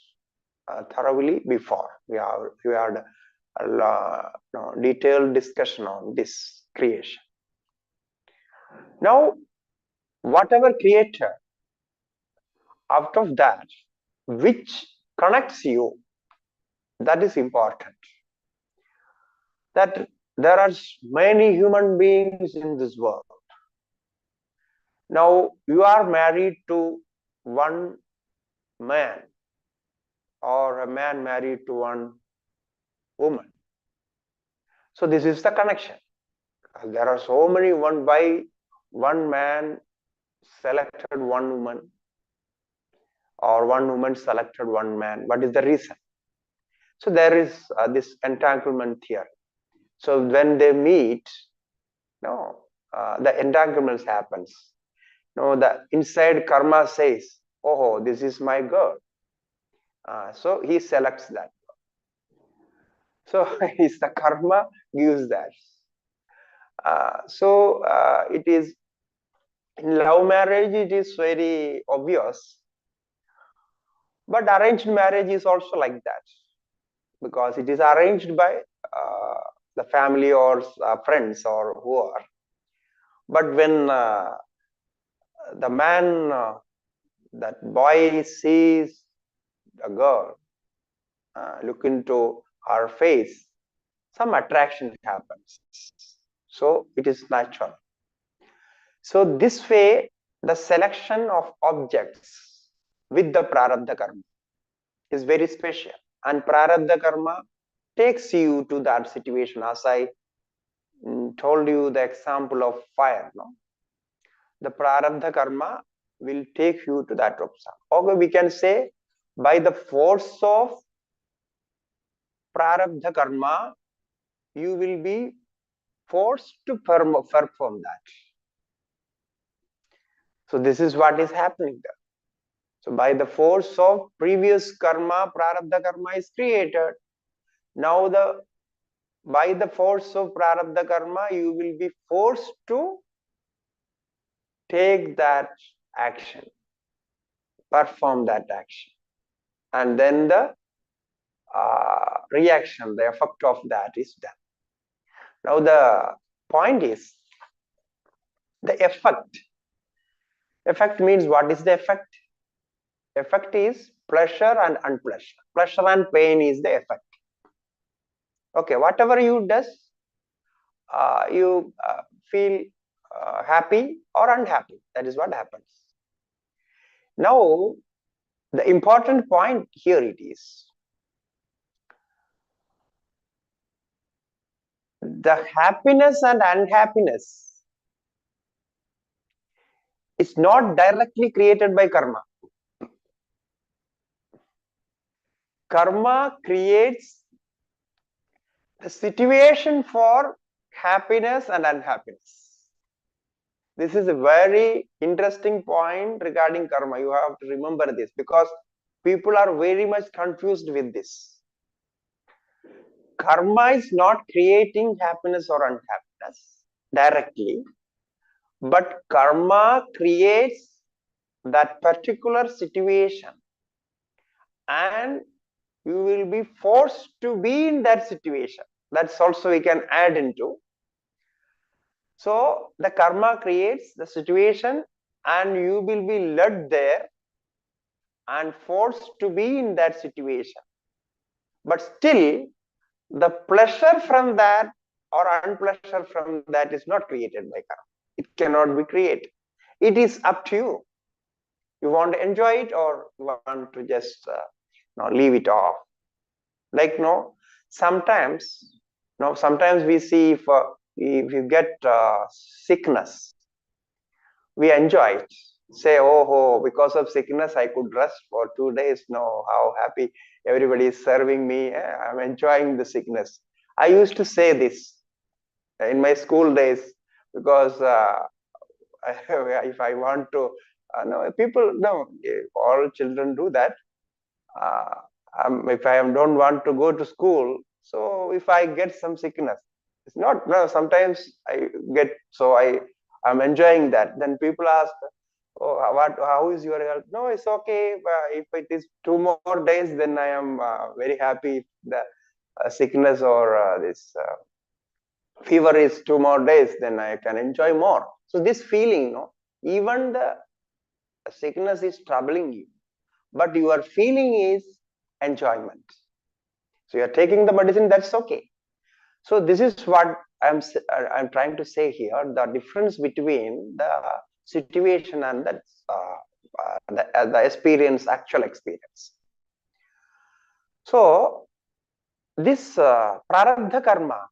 thoroughly before. We had a detailed discussion on this creation. Now, whatever creator, out of that, which connects you, that is important. That there are many human beings in this world. Now, you are married to one man, or a man married to one woman. So this is the connection. There are so many, one man selected one woman, or one woman selected one man. What is the reason? So there is this entanglement here. So when they meet, the entanglement happens. The inside karma says, oh, this is my girl. So he selects that. So it's the karma gives that. It is in love marriage, it is very obvious. But arranged marriage is also like that, because it is arranged by the family or friends or who are. But when the man, that boy sees a girl, look into her face, some attraction happens. So it is natural. So this way, the selection of objects with the prarabdha karma is very special, and prarabdha karma takes you to that situation. As I told you the example of fire, the prarabdha karma will take you to that obstacle. Okay, we can say by the force of prarabdha karma, you will be forced to perform that. So this is what is happening there. So by the force of previous karma, prarabdha karma is created. Now by the force of prarabdha karma, you will be forced to take that action, perform that action, and then the reaction, the effect of that is done. Now the point is the effect. Effect means, what is the effect? Effect is pleasure and unpleasure. Pleasure and pain is the effect. Okay, whatever you do, you feel happy or unhappy. That is what happens. Now, the important point here it is, the happiness and unhappiness is not directly created by karma. Karma creates the situation for happiness and unhappiness. This is a very interesting point regarding karma. You have to remember this, because people are very much confused with this. Karma is not creating happiness or unhappiness directly, But karma creates that particular situation, and you will be forced to be in that situation. That's also we can add into. So the karma creates the situation, and you will be led there and forced to be in that situation. But still, the pleasure from that or unpleasure from that is not created by karma. It cannot be created. It is up to you. You want to enjoy it or you want to just leave it off. Like sometimes we see if you get sickness, we enjoy it. Say, oh, because of sickness, I could rest for 2 days. No, how happy everybody is serving me. I'm enjoying the sickness. I used to say this in my school days because if I want to, all children do that. If I don't want to go to school, so if I get some sickness, it's not, no, sometimes I get, so I'm enjoying that. Then people ask, oh, how is your health? No, it's okay. If it is 2 more days, then I am very happy. The sickness or this fever is 2 more days, then I can enjoy more. So this feeling, even the sickness is troubling you, but your feeling is enjoyment. So you are taking the medicine, that's okay. So this is what I'm trying to say here, the difference between the situation and the experience, actual experience. So this prarabdha karma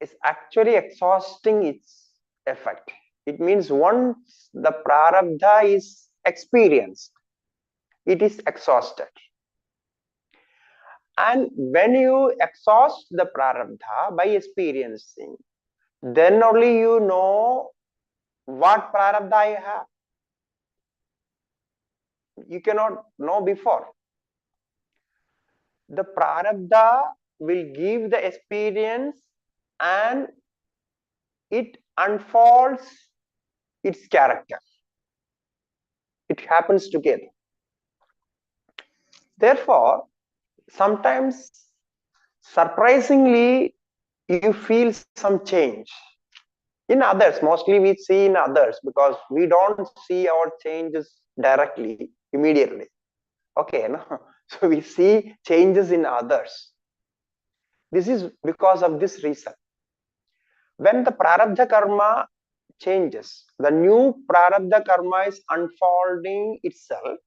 is actually exhausting its effect. It means once the prarabdha is experienced, it is exhausted. And when you exhaust the prarabdha by experiencing, then only you know what prarabdha you have. You cannot know before. The prarabdha will give the experience and it unfolds its character. It happens together. Therefore, sometimes surprisingly you feel some change in others. Mostly we see in others because we don't see our changes directly, immediately. Okay, no? So we see changes in others. This is because of this reason. When the prarabdha karma changes, the new prarabdha karma is unfolding itself,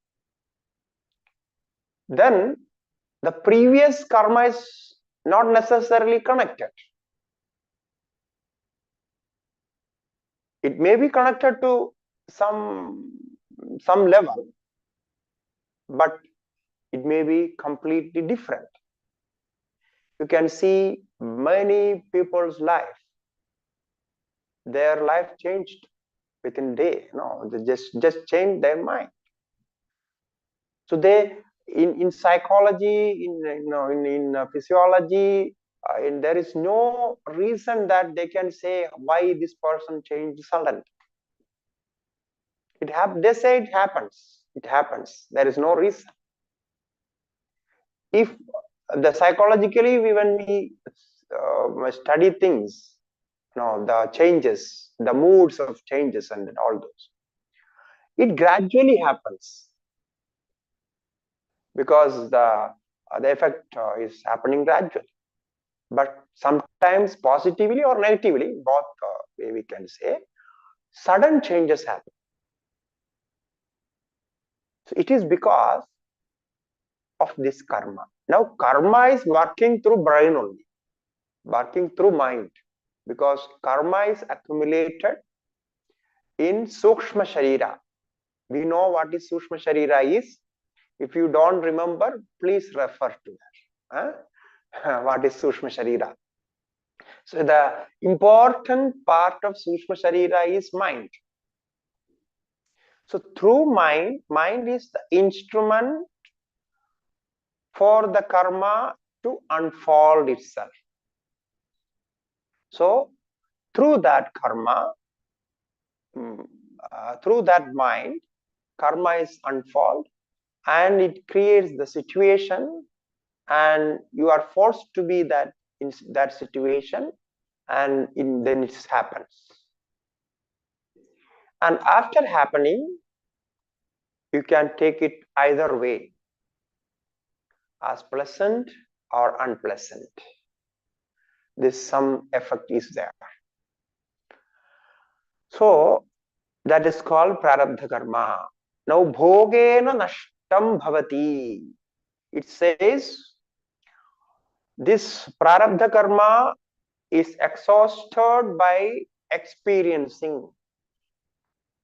then the previous karma is not necessarily connected. It may be connected to some level, but it may be completely different. You can see many people's life, their life changed within a day. They just changed their mind. So they in psychology, in physiology, there is no reason that they can say why this person changed suddenly. They say it happens. It happens. There is no reason. If the psychologically, when we study things, the changes, the moods of changes and all those, it gradually happens because the effect is happening gradually. But sometimes positively or negatively, both way we can say, sudden changes happen. So it is because of this karma. Now karma is working through brain only, working through mind, because karma is accumulated in Sukshma Sharira. We know what is Sukshma Sharira is. If you don't remember, please refer to that. What is Sukshma Sharira? So the important part of Sukshma Sharira is mind. So through mind is the instrument for the karma to unfold itself. So through that karma, through that mind, karma is unfold, and it creates the situation, and you are forced to be that in that situation, and then it happens. And after happening, you can take it either way, as pleasant or unpleasant. This some effect is there. So that is called prarabdha karma. Now bhogena nashtam bhavati. It says this prarabdha karma is exhausted by experiencing.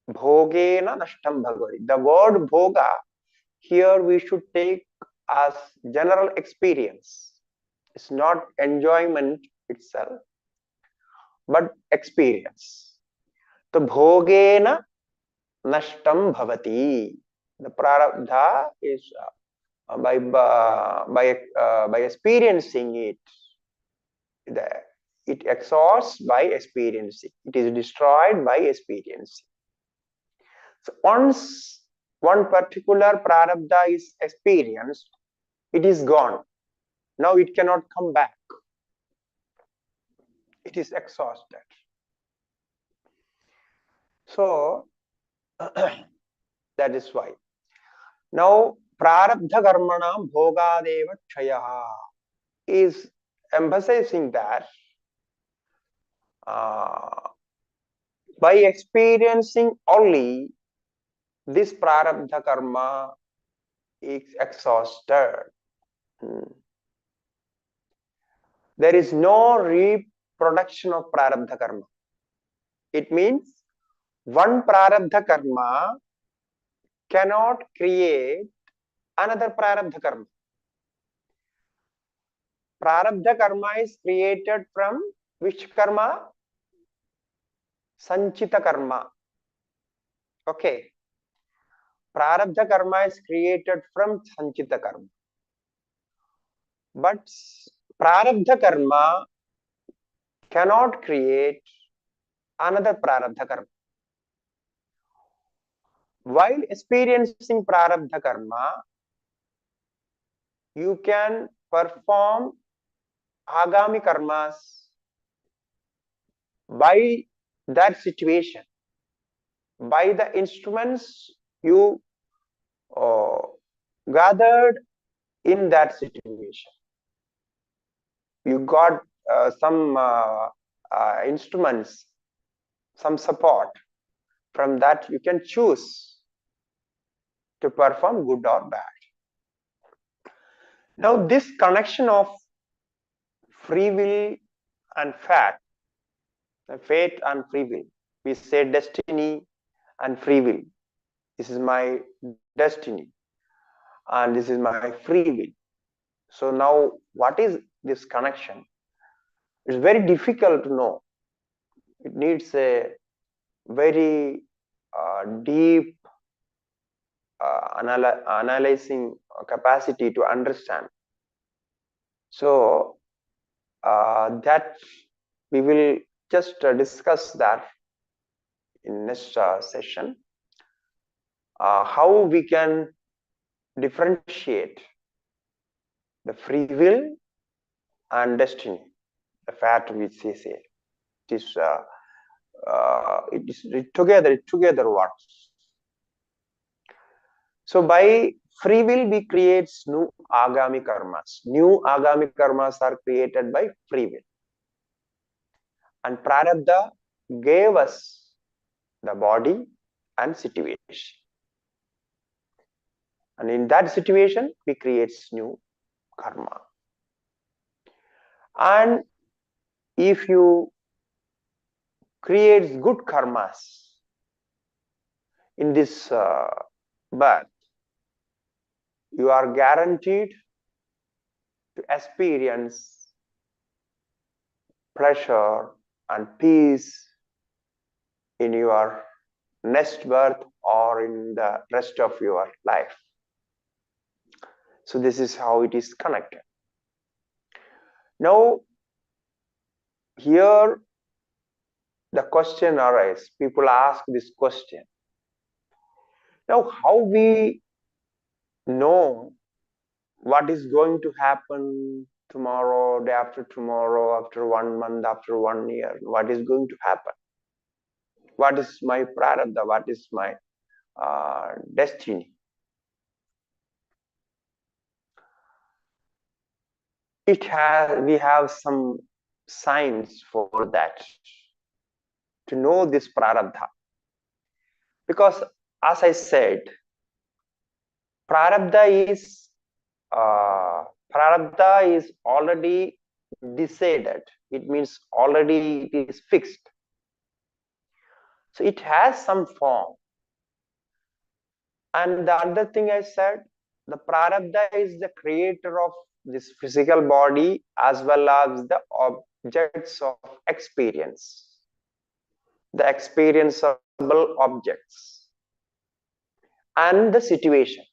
Bhogena nashtam bhavati. The word bhoga here we should take as general experience. It's not enjoyment itself, but experience. The bhogena nashtam bhavati. The prarabdha is by experiencing it, it exhausts by experiencing. It is destroyed by experiencing. So once one particular prarabdha is experienced, it is gone. Now it cannot come back. It is exhausted. So that is why. Now prarabdha karmanam bhogadeva kshaya is emphasizing that by experiencing only, this prarabdha karma is exhausted. There is no reproduction of prarabdha karma. It means one prarabdha karma cannot create another prarabdha karma. Prarabdha karma is created from which karma? Sanchita karma. Okay. Prarabdha karma is created from sanchita karma. But prarabdha karma cannot create another prarabdha karma. While experiencing prarabdha karma, you can perform agami karmas by that situation, by the instruments you gathered in that situation. You got some instruments, some support. From that you can choose to perform good or bad. Now this connection of free will and fate and free will, we say destiny and free will. This is my destiny and this is my free will. So now what is this connection? It's very difficult to know. It needs a very deep analyzing capacity to understand. So that we will just discuss that in next session. How we can differentiate the free will and destiny, the fact which is here. It is together works. So by free will we create new agami karmas. New agami karmas are created by free will. And prarabdha gave us the body and situation. And in that situation we create new karma. And if you create good karmas in this birth, you are guaranteed to experience pleasure and peace in your next birth or in the rest of your life. So this is how it is connected. Now here the question arises. People ask this question. Now, how we know what is going to happen tomorrow, day after tomorrow, after 1 month, after 1 year? What is going to happen? What is my prarabdha? What is my destiny? We have some signs for that, to know this prarabdha. Because as I said, prarabdha is already decided. It means already it is fixed. So it has some form. And the other thing I said, the prarabdha is the creator of this physical body as well as the objects of experience, the experienceable objects, and the situation.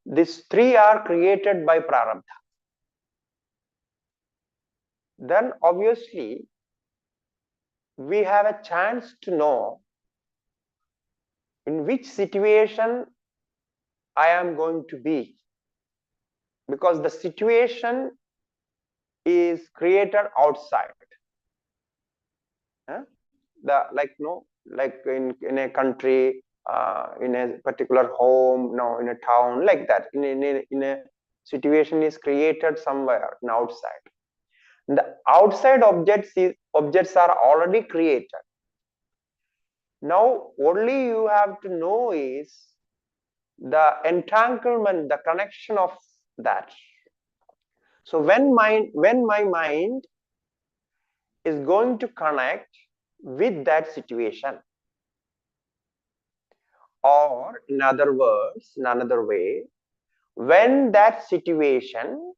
These three are created by prarabdha. Then obviously we have a chance to know in which situation I am going to be, because the situation is created outside. Like in a country, in a particular home, in a town, like that. In a situation is created somewhere in outside. The outside objects are already created. Now only you have to know is the entanglement, the connection of that. So when my mind is going to connect with that situation, or in other words, in another way, when that situation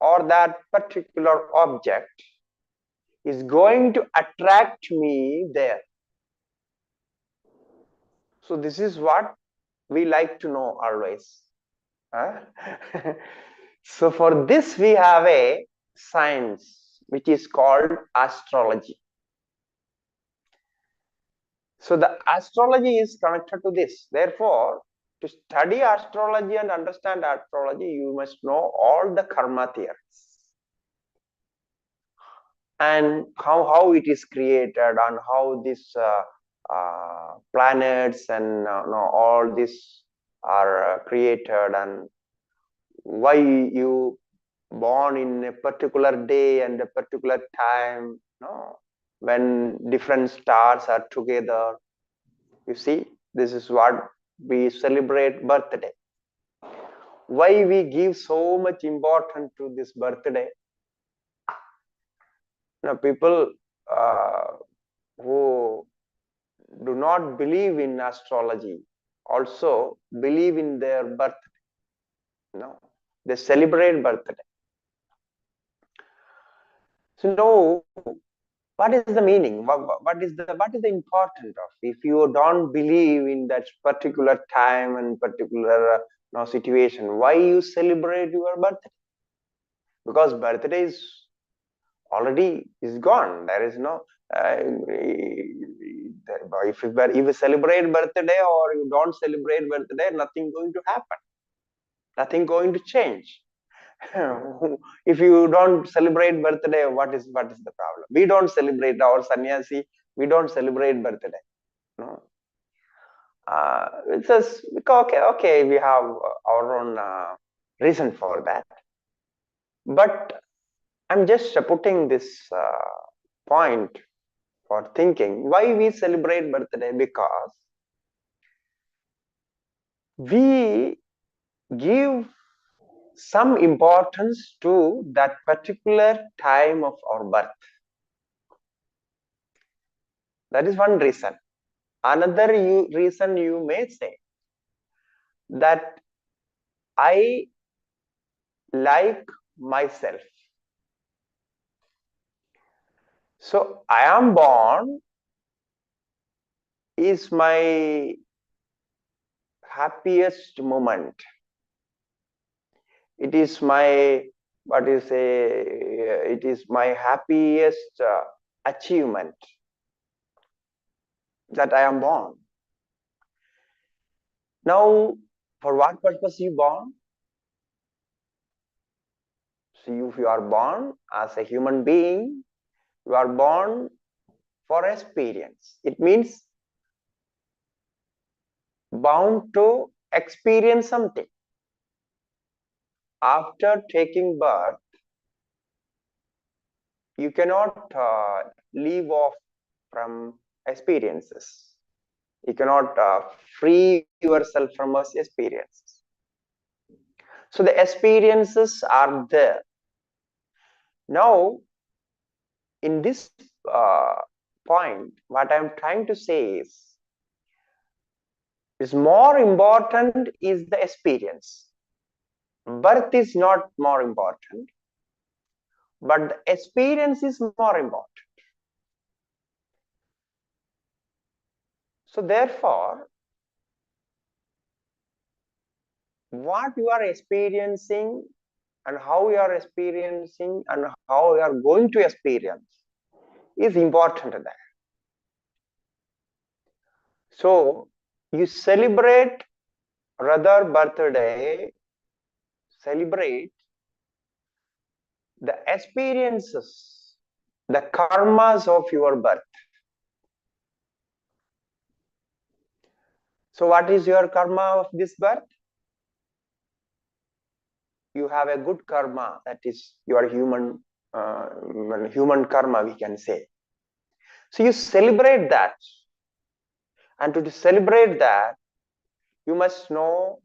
or that particular object is going to attract me there. So this is what we like to know always. So for this we have a science which is called astrology. So the astrology is connected to this. Therefore, to study astrology and understand astrology, you must know all the karma theories and how it is created, and how this planets and all this are created, and why you born in a particular day and a particular time, when different stars are together. You see, this is what we celebrate birthday. Why we give so much importance to this birthday? Now people who do not believe in astrology also believe in their birthday. They celebrate birthday. So now, what is the meaning? What is the important of? If you don't believe in that particular time and particular situation, why you celebrate your birthday? Because birthday is already gone. There is no. If you celebrate birthday or you don't celebrate birthday, nothing going to happen. Nothing going to change. If you don't celebrate birthday, what is the problem? We don't celebrate our sannyasi. We don't celebrate birthday. No. It's just okay. We have our own reason for that. But I'm just putting this point for thinking why we celebrate birthday, because we give some importance to that particular time of our birth. That is one reason. Another reason you may say that I like myself. So I am born is my happiest moment. It is my, it is my happiest achievement. that I am born. Now, for what purpose you born? So if you are born as a human being, you are born for experience. It means bound to experience something. After taking birth, you cannot leave off from experiences. You cannot free yourself from experiences. So the experiences are there. Now, in this point, what I'm trying to say is more important is the experience. Birth is not more important, but the experience is more important. So therefore, what you are experiencing and how you are experiencing and how you are going to experience is important there. So you celebrate rather birthday, celebrate the experiences, the karmas of your birth. So what is your karma of this birth? You have a good karma, that is your human karma, we can say. So you celebrate that, and to celebrate that, you must know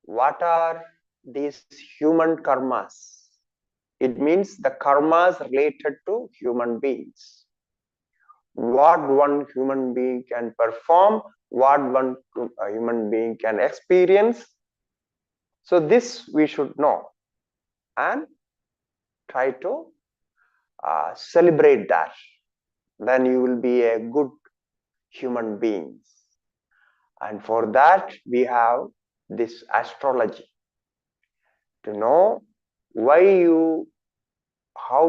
what are these human karmas. It means the karmas related to human beings. What one human being can perform, what one human being can experience. So this we should know and try to celebrate that. Then you will be a good human being. And for that we have this astrology to know how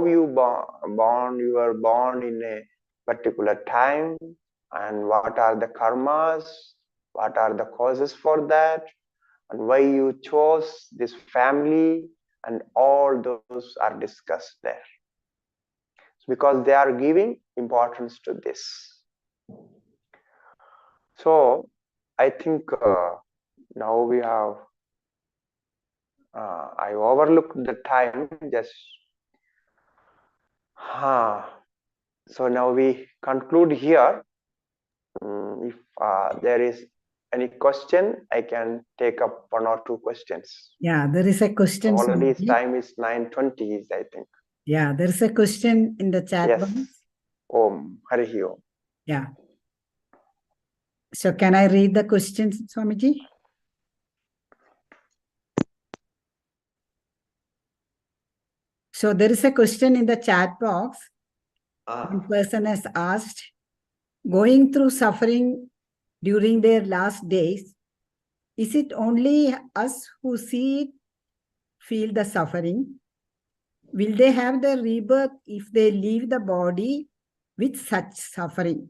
you born. You were born in a particular time, and what are the karmas, what are the causes for that, and why you chose this family, and all those are discussed there, because they are giving importance to this. So I think now we have I overlooked the time just so now we conclude here. If there is any question, I can take up one or two questions. Yeah, there is a question. So already time is 9:20, I think. Yeah, there is a question in the chat box. Om Harihi Om. Yeah. So can I read the questions, Swamiji? So there is a question in the chat box. One person has asked, going through suffering during their last days, is it only us who see it, feel the suffering? Will they have the rebirth if they leave the body with such suffering?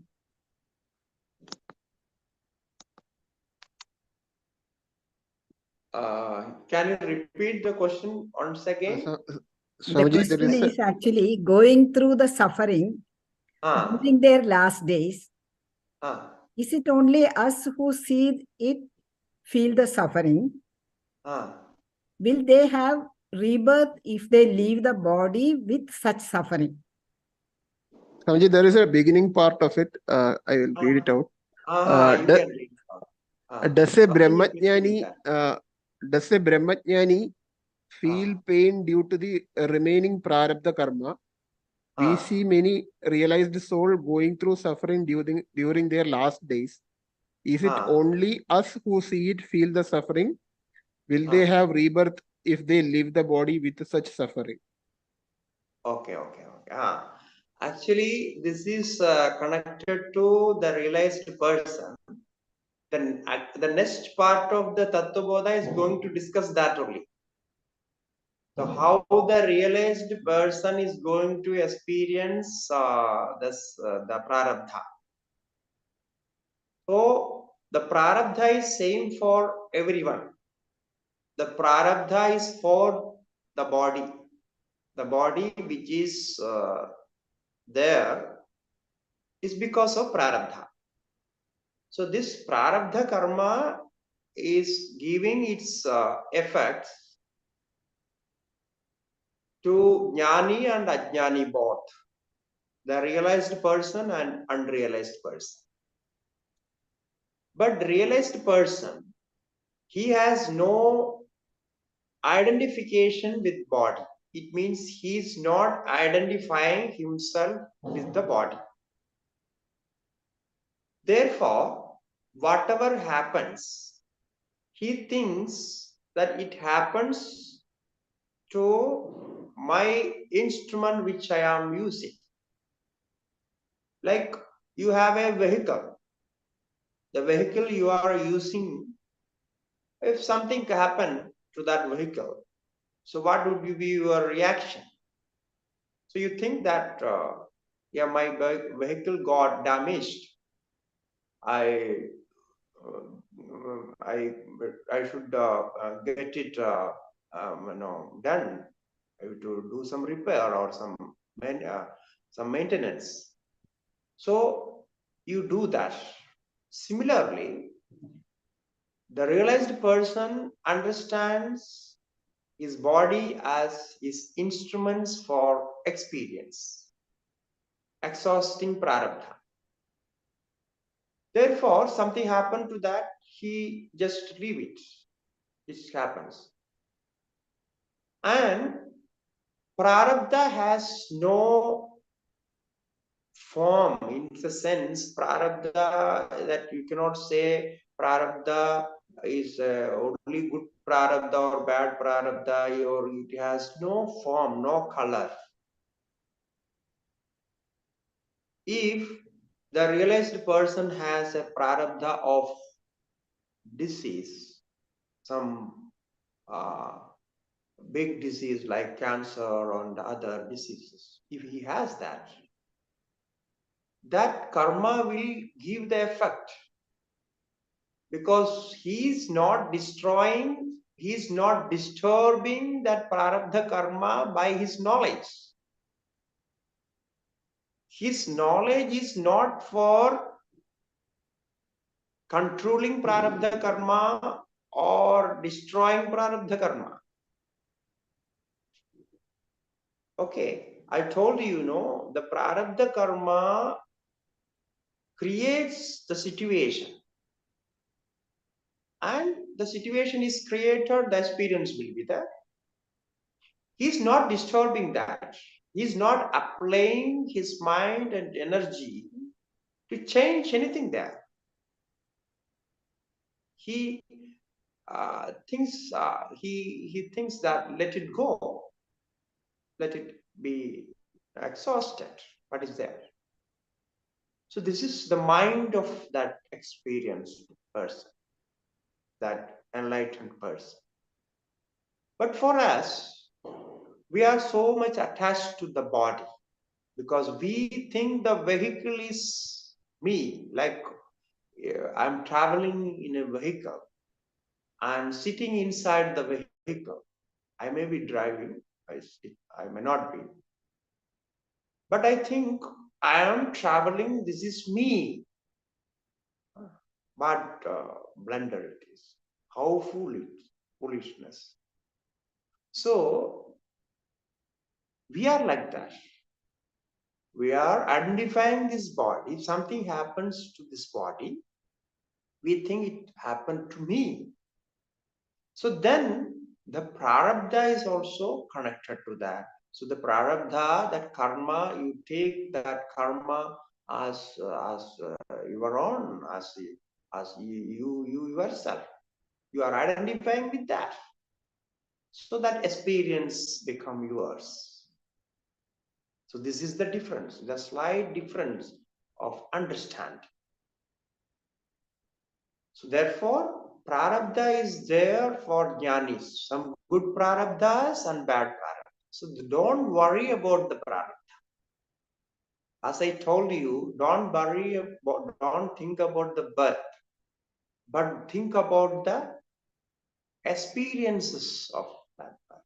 Can you repeat the question once again? The question is actually going through the suffering during their last days. Is it only us who see it, feel the suffering? Will they have rebirth if they leave the body with such suffering? Swamiji, there is a beginning part of it. I will read it out. Does a Brahmajnani feel pain due to the remaining prarabdha karma? We see many realized soul going through suffering during their last days. Is it only us who see it, feel the suffering? Will they have rebirth if they leave the body with such suffering? Okay. Actually, this is connected to the realized person. Then the next part of the Tattvabodha is going to discuss that only. So how the realized person is going to experience the prarabdha. So the prarabdha is same for everyone. The prarabdha is for the body. The body which is there is because of prarabdha. So this prarabdha karma is giving its effects to jnani and ajnani both, the realized person and unrealized person. But realized person, he has no identification with body. It means he is not identifying himself with the body. Therefore, whatever happens, he thinks that it happens to my instrument which I am using. Like you have a vehicle. The vehicle you are using, if something happened to that vehicle, so what would be your reaction? So you think that, yeah, my vehicle got damaged. I should get it done. I have to do some repair or some maintenance. So you do that. Similarly, the realized person understands his body as his instruments for experience, exhausting prarabdha. Therefore, something happened to that, he just leave it. It happens. And prarabdha has no form, in the sense, prarabdha, that you cannot say prarabdha is only good prarabdha or bad prarabdha, or it has no form, no color. If the realized person has a prarabdha of disease, some big disease like cancer and other diseases, if he has that, that karma will give the effect, because he is not destroying, he is not disturbing that prarabdha karma by his knowledge. His knowledge is not for controlling prarabdha karma or destroying prarabdha karma. Okay, I told you, the prarabdha karma creates the situation, and the situation is created, the experience will be there. He's not disturbing that. He's not applying his mind and energy to change anything there. He thinks he thinks that let it go, let it be exhausted. What is there? So this is the mind of that experienced person, that enlightened person. But for us, we are so much attached to the body, because we think the vehicle is me. Like I'm traveling in a vehicle and sitting inside the vehicle. I may be driving, I may not be. But I think I am traveling, this is me. What blunder it is. How foolishness. So we are like that. We are identifying this body. If something happens to this body, we think it happened to me. So then the prarabdha is also connected to that. So the prarabdha, that karma, you take that karma as your own, as you yourself. You are identifying with that. So that experience become yours. So this is the difference, the slight difference of understanding. So therefore, prarabdha is there for jnanis, some good prarabdhas and bad prarabdhas. So don't worry about the prarabdha. as I told you, don't think about the birth, but think about the experiences of that birth.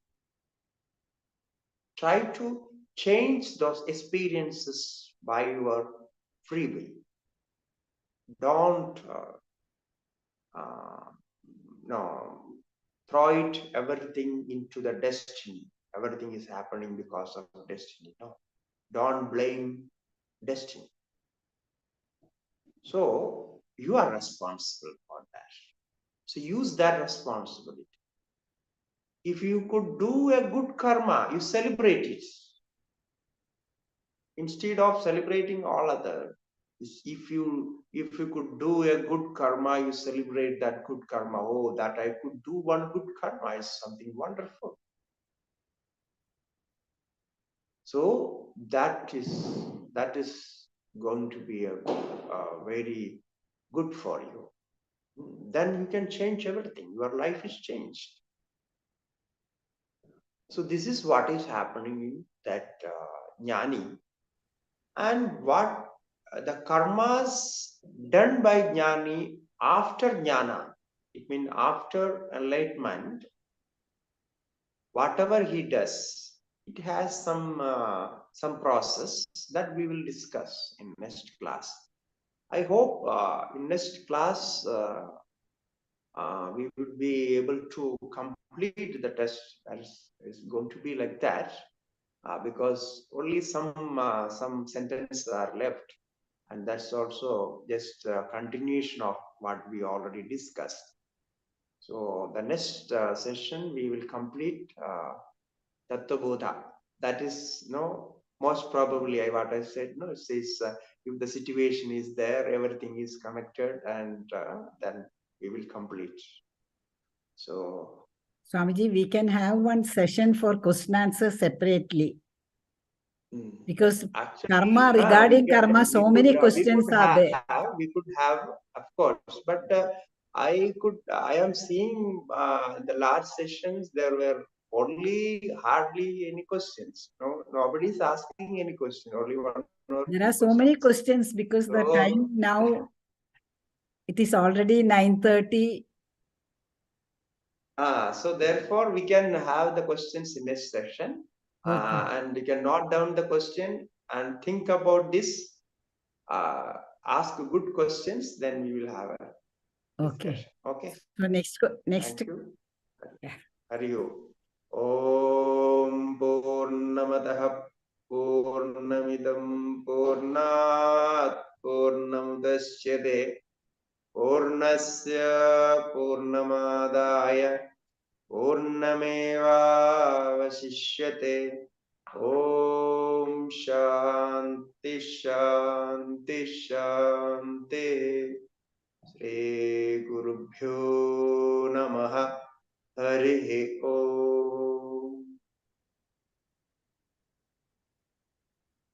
Try to change those experiences by your free will. Don't throw everything into the destiny. Everything is happening because of destiny. No, don't blame destiny. So you are responsible for that. So use that responsibility. If you could do a good karma, you celebrate it. Instead of celebrating all other, if you could do a good karma, you celebrate that good karma. Oh, that I could do one good karma is something wonderful. So that is going to be a very good for you. Then you can change everything. Your life is changed. So this is what is happening in that jnani, and what the karmas done by jnani after jnana. It means after enlightenment, whatever he does, it has some process that we will discuss in next class. I hope in next class we will be able to complete the test. That is going to be like that, because only some sentences are left, and that's also just a continuation of what we already discussed. So the next session we will complete Tattvabodha. That is most probably what I said. No, it says if the situation is there, everything is connected, and then we will complete. So Swamiji, we can have one session for question answer separately. Because actually, karma, regarding karma, so many questions are there. We could have, of course, but I am seeing the large sessions, there were hardly any questions. No, nobody is asking any question, only one or There two are so many questions because the time now, it is already 9:30. So therefore we can have the questions in next session. Okay. And you can note down the question and think about this, ask good questions, then we will have a discussion. Okay. So next. Thank you. Yeah. Hari Om Purnamadaha Purnamidam Purnat Purnamudachyate Purnasya Purnamadaya Purnamevavasishyate. Om Shanti Shanti Shanti. Shri Gurubhyo Namaha. Hari